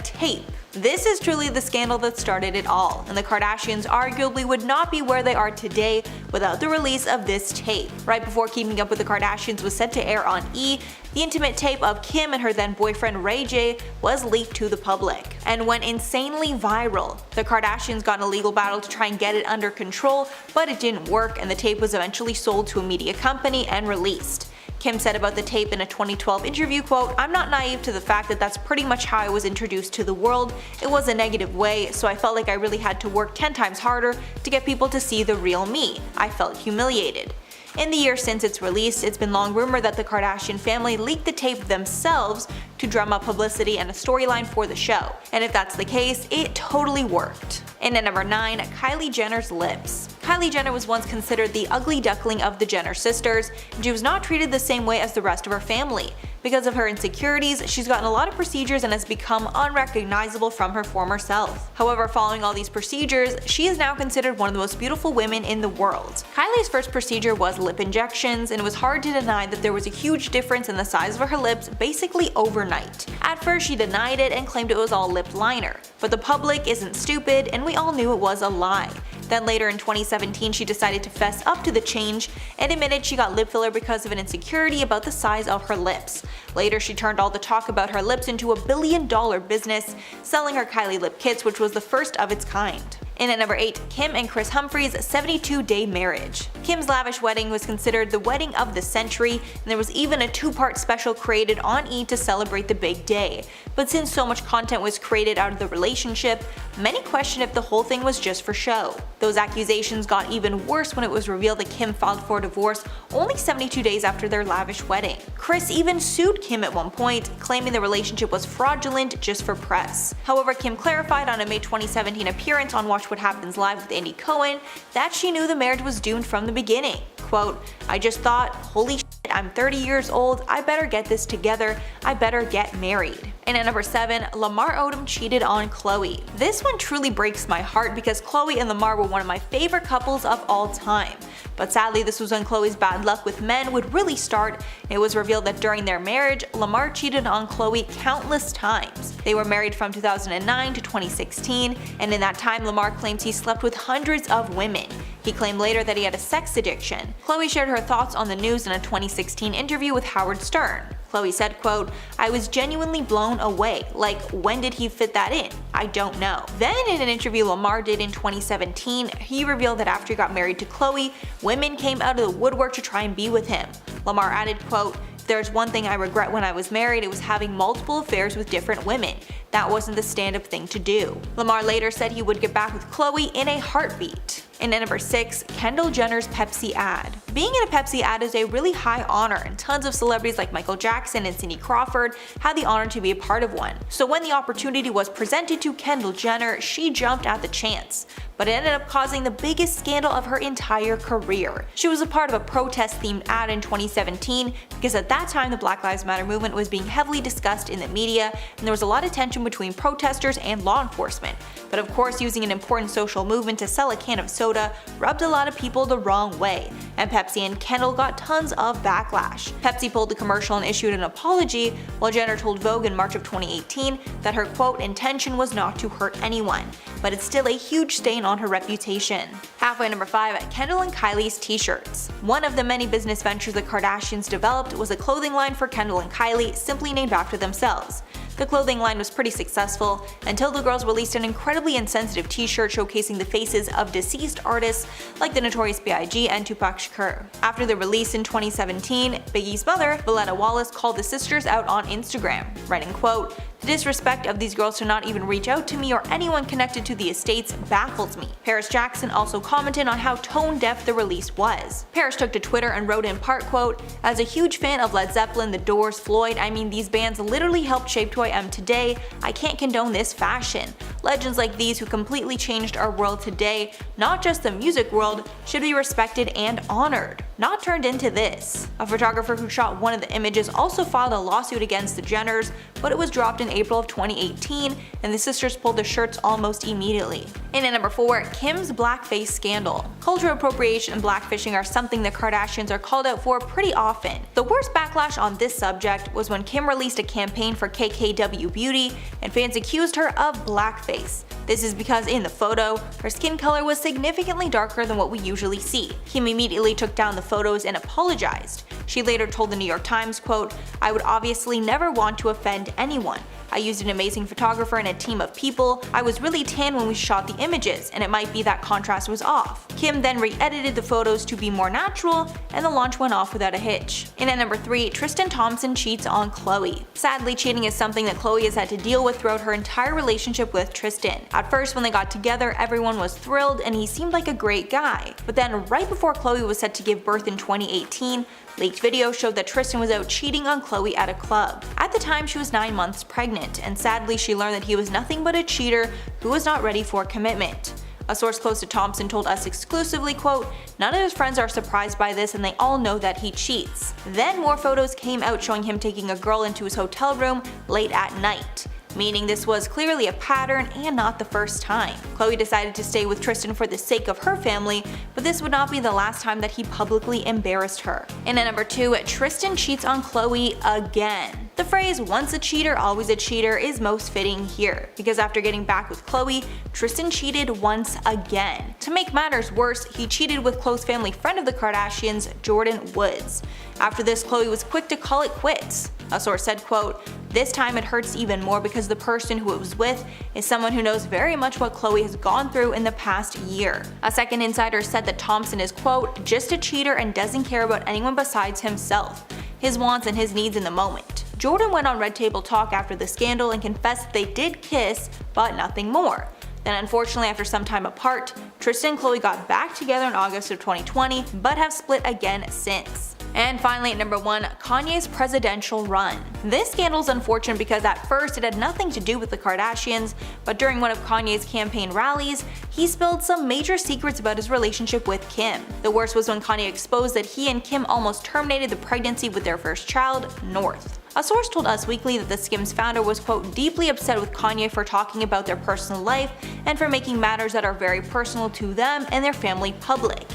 tape. This is truly the scandal that started it all, and the Kardashians arguably would not be where they are today without the release of this tape. Right before Keeping Up with the Kardashians was set to air on E!, the intimate tape of Kim and her then boyfriend Ray J was leaked to the public and went insanely viral. The Kardashians got in a legal battle to try and get it under control, but it didn't work, and the tape was eventually sold to a media company and released. Kim said about the tape in a 2012 interview, quote, "I'm not naive to the fact that that's pretty much how I was introduced to the world. It was a negative way, so I felt like I really had to work 10 times harder to get people to see the real me. I felt humiliated." In the years since its release, it's been long rumored that the Kardashian family leaked the tape themselves to drum up publicity and a storyline for the show. And if that's the case, it totally worked. And at number 9, Kylie Jenner's lips. Kylie Jenner was once considered the ugly duckling of the Jenner sisters, and she was not treated the same way as the rest of her family. Because of her insecurities, she's gotten a lot of procedures and has become unrecognizable from her former self. However, following all these procedures, she is now considered one of the most beautiful women in the world. Kylie's first procedure was lip injections, and it was hard to deny that there was a huge difference in the size of her lips basically overnight. At first, she denied it and claimed it was all lip liner, but the public isn't stupid and we all knew it was a lie. Then later in 2017, she decided to fess up to the change and admitted she got lip filler because of an insecurity about the size of her lips. Later, she turned all the talk about her lips into a billion-dollar business, selling her Kylie lip kits, which was the first of its kind. And at number 8, Kim and Kris Humphries' 72-day marriage. Kim's lavish wedding was considered the wedding of the century, and there was even a 2-part special created on E! To celebrate the big day. But since so much content was created out of the relationship, many question if the whole thing was just for show. Those accusations got even worse when it was revealed that Kim filed for divorce only 72 days after their lavish wedding. Kris even sued Kim at one point, claiming the relationship was fraudulent just for press. However, Kim clarified on a May 2017 appearance on Watch What Happens Live with Andy Cohen that she knew the marriage was doomed from the beginning. Quote, "I just thought, holy shit, I'm 30 years old, I better get this together, I better get married." And at number 7, Lamar Odom cheated on Khloe. This one truly breaks my heart because Khloe and Lamar were one of my favorite couples of all time. But sadly, this was when Khloe's bad luck with men would really start. It was revealed that during their marriage, Lamar cheated on Khloe countless times. They were married from 2009 to 2016, and in that time, Lamar claims he slept with hundreds of women. He claimed later that he had a sex addiction. Khloe shared her thoughts on the news in a 2016 interview with Howard Stern. Khloe said, quote, "I was genuinely blown away. Like, when did he fit that in? I don't know." Then in an interview Lamar did in 2017, he revealed that after he got married to Khloe, women came out of the woodwork to try and be with him. Lamar added, quote, "If there's one thing I regret when I was married, it was having multiple affairs with different women. That wasn't the stand-up thing to do." Lamar later said he would get back with Khloe in a heartbeat. And at number 6, Kendall Jenner's Pepsi ad. Being in a Pepsi ad is a really high honor, and tons of celebrities like Michael Jackson and Cindy Crawford had the honor to be a part of one. So when the opportunity was presented to Kendall Jenner, she jumped at the chance. But it ended up causing the biggest scandal of her entire career. She was a part of a protest-themed ad in 2017 because at that time the Black Lives Matter movement was being heavily discussed in the media, and there was a lot of tension between protesters and law enforcement. But of course, using an important social movement to sell a can of soda rubbed a lot of people the wrong way, and Pepsi and Kendall got tons of backlash. Pepsi pulled the commercial and issued an apology, while Jenner told Vogue in March of 2018 that her quote intention was not to hurt anyone, but it's still a huge stain on her reputation. Halfway number 5, Kendall and Kylie's t-shirts. One of the many business ventures the Kardashians developed was a clothing line for Kendall and Kylie, simply named after themselves. The clothing line was pretty successful until the girls released an incredibly insensitive t-shirt showcasing the faces of deceased artists like the Notorious B.I.G. and Tupac Shakur. After the release in 2017, Biggie's mother, Valletta Wallace, called the sisters out on Instagram, writing, quote, "The disrespect of these girls to not even reach out to me or anyone connected to the estates baffles me." Paris Jackson also commented on how tone-deaf the release was. Paris took to Twitter and wrote in part, quote, "As a huge fan of Led Zeppelin, The Doors, Floyd, I mean these bands literally helped shape who I am today. I can't condone this fashion. Legends like these who completely changed our world today, not just the music world, should be respected and honored, not turned into this." A photographer who shot one of the images also filed a lawsuit against the Jenners, but it was dropped in April of 2018, and the sisters pulled the shirts almost immediately. And at number 4, Kim's blackface scandal. Cultural appropriation and blackfishing are something the Kardashians are called out for pretty often. The worst backlash on this subject was when Kim released a campaign for KKW Beauty, and fans accused her of blackface. This is because in the photo, her skin color was significantly darker than what we usually see. Kim immediately took down the photos and apologized. She later told the New York Times, quote, "I would obviously never want to offend anyone. I used an amazing photographer and a team of people. I was really tan when we shot the images, and it might be that contrast was off." Kim then re-edited the photos to be more natural, and the launch went off without a hitch. And at number 3, Tristan Thompson cheats on Khloe. Sadly, cheating is something that Khloe has had to deal with throughout her entire relationship with Tristan. At first, when they got together, everyone was thrilled and he seemed like a great guy. But then, right before Khloe was set to give birth in 2018, leaked videos showed that Tristan was out cheating on Khloe at a club. At the time, she was 9 months pregnant, and sadly she learned that he was nothing but a cheater who was not ready for commitment. A source close to Thompson told us exclusively, quote, "None of his friends are surprised by this and they all know that he cheats." Then more photos came out showing him taking a girl into his hotel room late at night, meaning this was clearly a pattern and not the first time. Khloe decided to stay with Tristan for the sake of her family, but this would not be the last time that he publicly embarrassed her. And at number 2, Tristan cheats on Khloe again. The phrase "once a cheater, always a cheater" is most fitting here, because after getting back with Khloe, Tristan cheated once again. To make matters worse, he cheated with close family friend of the Kardashians, Jordyn Woods. After this, Khloe was quick to call it quits. A source said, quote, "This time it hurts even more because the person who it was with is someone who knows very much what Khloe has gone through in the past year." A second insider said that Thompson is, quote, "just a cheater and doesn't care about anyone besides himself, his wants and his needs in the moment." Jordyn went on Red Table Talk after the scandal and confessed they did kiss, but nothing more. Then unfortunately, after some time apart, Tristan and Khloe got back together in August of 2020, but have split again since. And finally at number 1, Kanye's presidential run. This scandal is unfortunate because at first it had nothing to do with the Kardashians, but during one of Kanye's campaign rallies, he spilled some major secrets about his relationship with Kim. The worst was when Kanye exposed that he and Kim almost terminated the pregnancy with their first child, North. A source told Us Weekly that the Skims founder was, quote, "deeply upset with Kanye for talking about their personal life and for making matters that are very personal to them and their family public."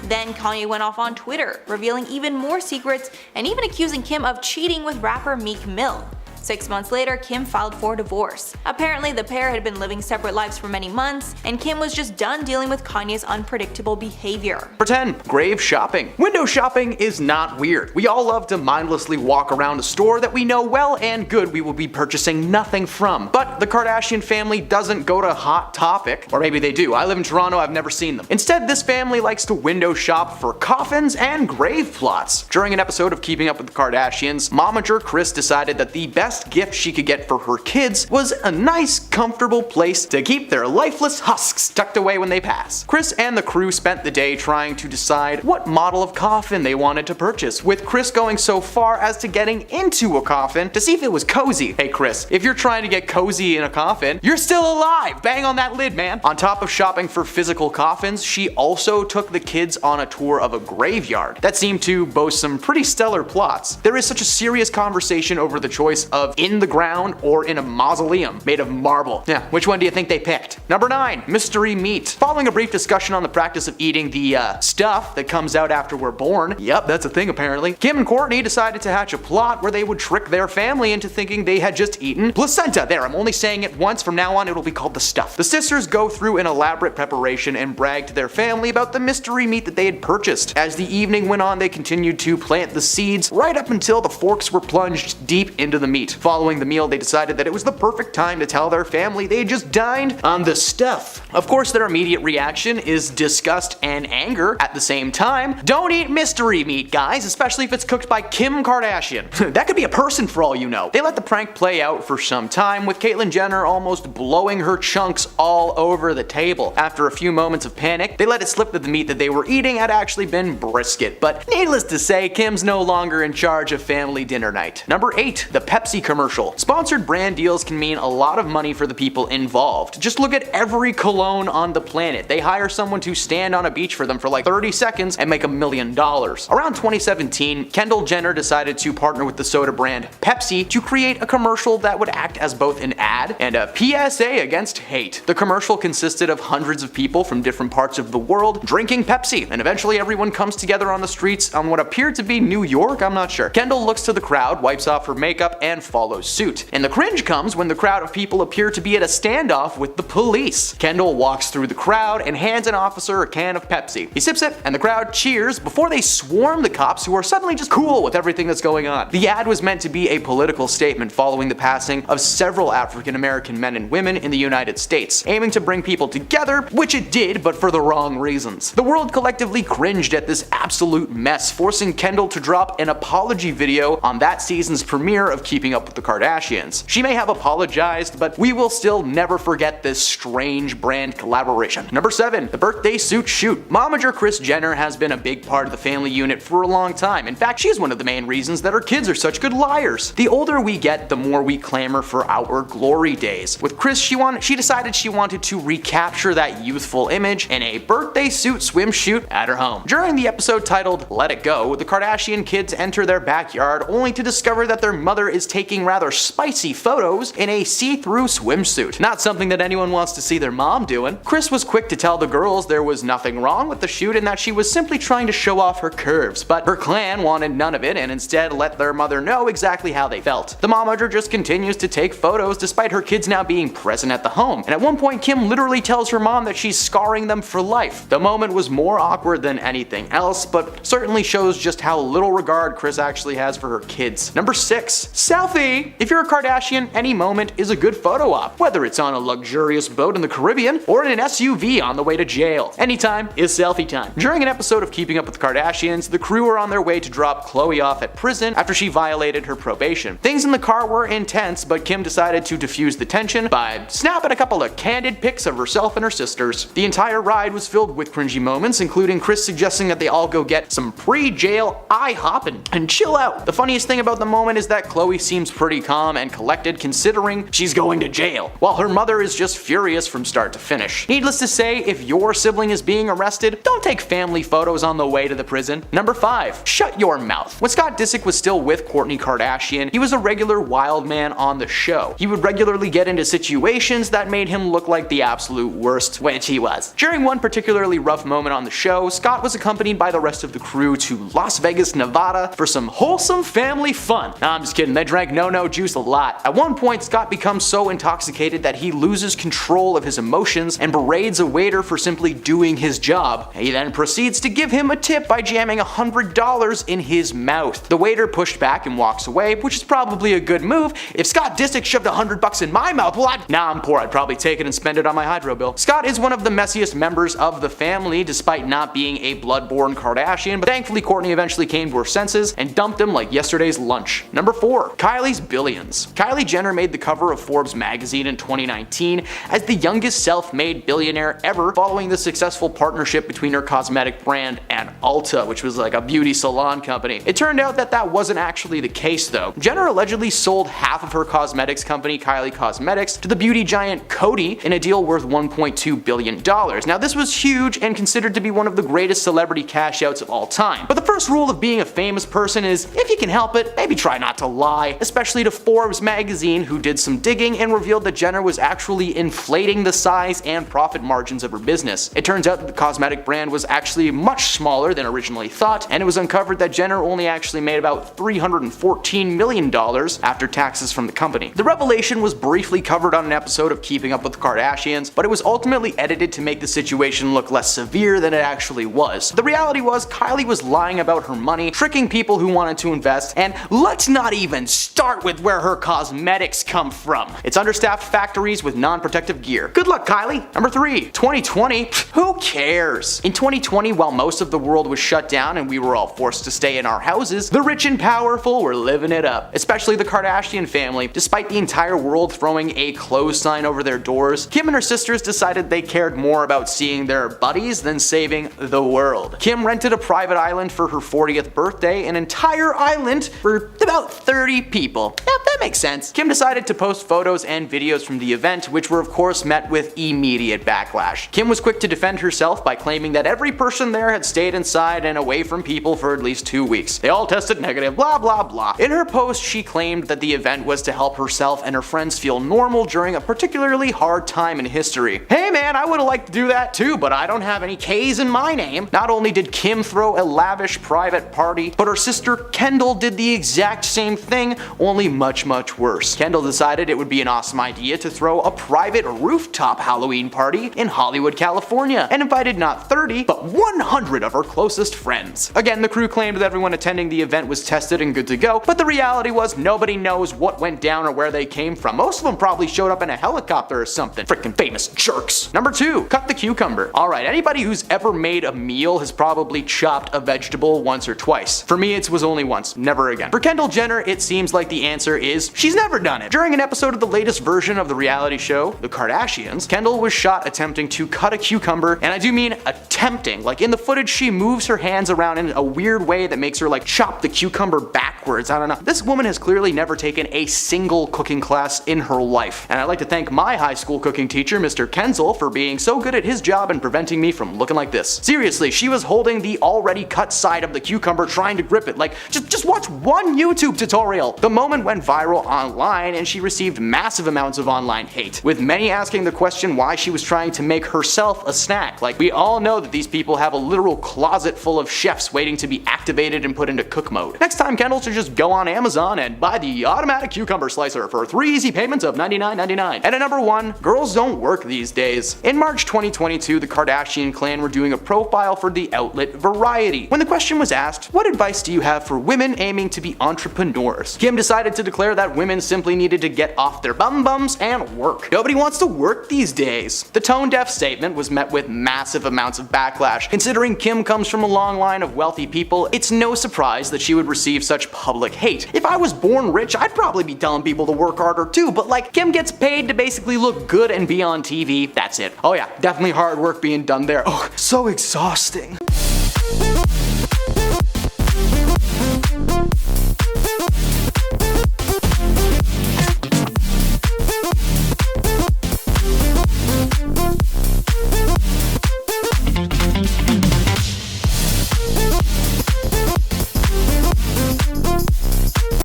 Then Kanye went off on Twitter, revealing even more secrets and even accusing Kim of cheating with rapper Meek Mill. 6 months later, Kim filed for divorce. Apparently, the pair had been living separate lives for many months, and Kim was just done dealing with Kanye's unpredictable behavior. Number 10. Grave shopping. Window shopping is not weird. We all love to mindlessly walk around a store that we know well and good we will be purchasing nothing from. But the Kardashian family doesn't go to Hot Topic, or maybe they do. I live in Toronto, I've never seen them. Instead, this family likes to window shop for coffins and grave plots. During an episode of Keeping Up with the Kardashians, momager Kris decided that the best best gift she could get for her kids was a nice, comfortable place to keep their lifeless husks tucked away when they pass. Kris and the crew spent the day trying to decide what model of coffin they wanted to purchase, with Kris going so far as to getting into a coffin to see if it was cozy. Hey Kris, if you're trying to get cozy in a coffin, you're still alive! Bang on that lid, man! On top of shopping for physical coffins, she also took the kids on a tour of a graveyard that seemed to boast some pretty stellar plots. There is such a serious conversation over the choice of in the ground or in a mausoleum made of marble. Yeah, which one do you think they picked? Number 9. Mystery meat. Following a brief discussion on the practice of eating the stuff that comes out after we're born, yep, that's a thing apparently, Kim and Kourtney decided to hatch a plot where they would trick their family into thinking they had just eaten placenta. There, I'm only saying it once, from now on it'll be called the stuff. The sisters go through an elaborate preparation and brag to their family about the mystery meat that they had purchased. As the evening went on, they continued to plant the seeds right up until the forks were plunged deep into the meat. Following the meal, they decided that it was the perfect time to tell their family they had just dined on the stuff. Of course, their immediate reaction is disgust and anger at the same time. Don't eat mystery meat, guys, especially if it's cooked by Kim Kardashian. That could be a person for all you know. They let the prank play out for some time, with Caitlyn Jenner almost blowing her chunks all over the table. After a few moments of panic, they let it slip that the meat that they were eating had actually been brisket. But needless to say, Kim's no longer in charge of family dinner night. Number 8. The Pepsi commercial. Sponsored brand deals can mean a lot of money for the people involved. Just look at every cologne on the planet. They hire someone to stand on a beach for them for like 30 seconds and make $1 million. Around 2017, Kendall Jenner decided to partner with the soda brand Pepsi to create a commercial that would act as both an ad and a PSA against hate. The commercial consisted of hundreds of people from different parts of the world drinking Pepsi, and eventually everyone comes together on the streets on what appeared to be New York, I'm not sure. Kendall looks to the crowd, wipes off her makeup, and follows suit. And the cringe comes when the crowd of people appear to be at a standoff with the police. Kendall walks through the crowd and hands an officer a can of Pepsi. He sips it, and the crowd cheers before they swarm the cops, who are suddenly just cool with everything that's going on. The ad was meant to be a political statement following the passing of several African American men and women in the United States, aiming to bring people together, which it did, but for the wrong reasons. The world collectively cringed at this absolute mess, forcing Kendall to drop an apology video on that season's premiere of Keeping Up with the Kardashians. She may have apologized, but we will still never forget this strange brand collaboration. Number 7. The birthday suit shoot. Momager Kris Jenner has been a big part of the family unit for a long time. In fact, she's one of the main reasons that her kids are such good liars. The older we get, the more we clamor for our glory days. With Kris, she decided she wanted to recapture that youthful image in a birthday suit swim shoot at her home. During the episode titled Let It Go, the Kardashian kids enter their backyard only to discover that their mother is taking rather spicy photos in a see-through swimsuit. Not something that anyone wants to see their mom doing. Kris was quick to tell the girls there was nothing wrong with the shoot and that she was simply trying to show off her curves, but her clan wanted none of it and instead let their mother know exactly how they felt. The momager just continues to take photos despite her kids now being present at the home, and at one point Kim literally tells her mom that she's scarring them for life. The moment was more awkward than anything else, but certainly shows just how little regard Kris actually has for her kids. Number 6. Selfie! If you're a Kardashian, any moment is a good photo op, whether it's on a luxurious boat in the Caribbean or in an SUV on the way to jail. Anytime is selfie time. During an episode of Keeping Up with the Kardashians, the crew were on their way to drop Khloe off at prison after she violated her probation. Things in the car were intense, but Kim decided to diffuse the tension by snapping a couple of candid pics of herself and her sisters. The entire ride was filled with cringy moments, including Kris suggesting that they all go get some pre-jail IHOP and chill out. The funniest thing about the moment is that Khloe seems pretty calm and collected considering she's going to jail, while her mother is just furious from start to finish. Needless to say, if your sibling is being arrested, don't take family photos on the way to the prison. Number 5. Shut your mouth. When Scott Disick was still with Kourtney Kardashian, he was a regular wild man on the show. He would regularly get into situations that made him look like the absolute worst, which he was. During one particularly rough moment on the show, Scott was accompanied by the rest of the crew to Las Vegas, Nevada for some wholesome family fun. Nah, I'm just kidding, they drank no-no juice a lot. At one point, Scott becomes so intoxicated that he loses control of his emotions and berates a waiter for simply doing his job. He then proceeds to give him a tip by jamming $100 in his mouth. The waiter pushed back and walks away, which is probably a good move. If Scott Disick shoved $100 in my mouth, well, I'm poor, I'd probably take it and spend it on my hydro bill. Scott is one of the messiest members of the family, despite not being a blood-born Kardashian, but thankfully Kourtney eventually came to her senses and dumped him like yesterday's lunch. Number 4. Kylie Kylie's billions. Kylie Jenner made the cover of Forbes magazine in 2019 as the youngest self-made billionaire ever, following the successful partnership between her cosmetic brand and Ulta, which was like a beauty salon company. It turned out that that wasn't actually the case though. Jenner allegedly sold half of her cosmetics company, Kylie Cosmetics, to the beauty giant Coty in a deal worth $1.2 billion. Now this was huge and considered to be one of the greatest celebrity cash outs of all time. But the first rule of being a famous person is, if you can help it, maybe try not to lie, especially to Forbes magazine, who did some digging and revealed that Jenner was actually inflating the size and profit margins of her business. It turns out that the cosmetic brand was actually much smaller than originally thought, and it was uncovered that Jenner only actually made about $314 million after taxes from the company. The revelation was briefly covered on an episode of Keeping Up with the Kardashians, but it was ultimately edited to make the situation look less severe than it actually was. The reality was Kylie was lying about her money, tricking people who wanted to invest, and let's not even start with where her cosmetics come from. It's understaffed factories with non-protective gear. Good luck, Kylie. Number 3, 2020. Who cares? In 2020, while most of the world was shut down and we were all forced to stay in our houses, the rich and powerful were living it up, especially the Kardashian family. Despite the entire world throwing a close sign over their doors, Kim and her sisters decided they cared more about seeing their buddies than saving the world. Kim rented a private island for her 40th birthday, an entire island for about 30 people. Yeah, that makes sense. Kim decided to post photos and videos from the event, which were of course met with immediate backlash. Kim was quick to defend herself by claiming that every person there had stayed inside and away from people for at least 2 weeks. They all tested negative, blah blah blah. In her post, she claimed that the event was to help herself and her friends feel normal during a particularly hard time in history. Hey man, I would've liked to do that too, but I don't have any K's in my name. Not only did Kim throw a lavish private party, but her sister Kendall did the exact same thing, only much worse. Kendall decided it would be an awesome idea to throw a private rooftop Halloween party in Hollywood, California, and invited not 30, but 100 of her closest friends. Again, the crew claimed that everyone attending the event was tested and good to go, but the reality was nobody knows what went down or where they came from. Most of them probably showed up in a helicopter or something. Freaking famous jerks. Number 2, cut the cucumber. Alright, anybody who's ever made a meal has probably chopped a vegetable once or twice. For me, it was only once, never again. For Kendall Jenner, it seems like the answer is she's never done it. During an episode of the latest version of the reality show, The Kardashians, Kendall was shot attempting to cut a cucumber, and I do mean attempting. Like in the footage, she moves her hands around in a weird way that makes her like chop the cucumber backwards. I don't know. This woman has clearly never taken a single cooking class in her life. And I'd like to thank my high school cooking teacher, Mr. Kenzel, for being so good at his job and preventing me from looking like this. Seriously, she was holding the already cut side of the cucumber trying to grip it. Like, just watch one YouTube tutorial. The moment went viral online and she received massive amounts of online hate, with many asking the question why she was trying to make herself a snack. Like, we all know that these people have a literal closet full of chefs waiting to be activated and put into cook mode. Next time, Kendall should just go on Amazon and buy the automatic cucumber slicer for 3 easy payments of $99.99. And at number 1, girls don't work these days. In March 2022, the Kardashian clan were doing a profile for the outlet Variety. When the question was asked, what advice do you have for women aiming to be entrepreneurs? Kim decided to declare that women simply needed to get off their bums and work. Nobody wants to work these days. The tone-deaf statement was met with massive amounts of backlash. Considering Kim comes from a long line of wealthy people, it's no surprise that she would receive such public hate. If I was born rich, I'd probably be telling people to work harder too, but like, Kim gets paid to basically look good and be on TV, that's it. Oh yeah, definitely hard work being done there. Oh, so exhausting.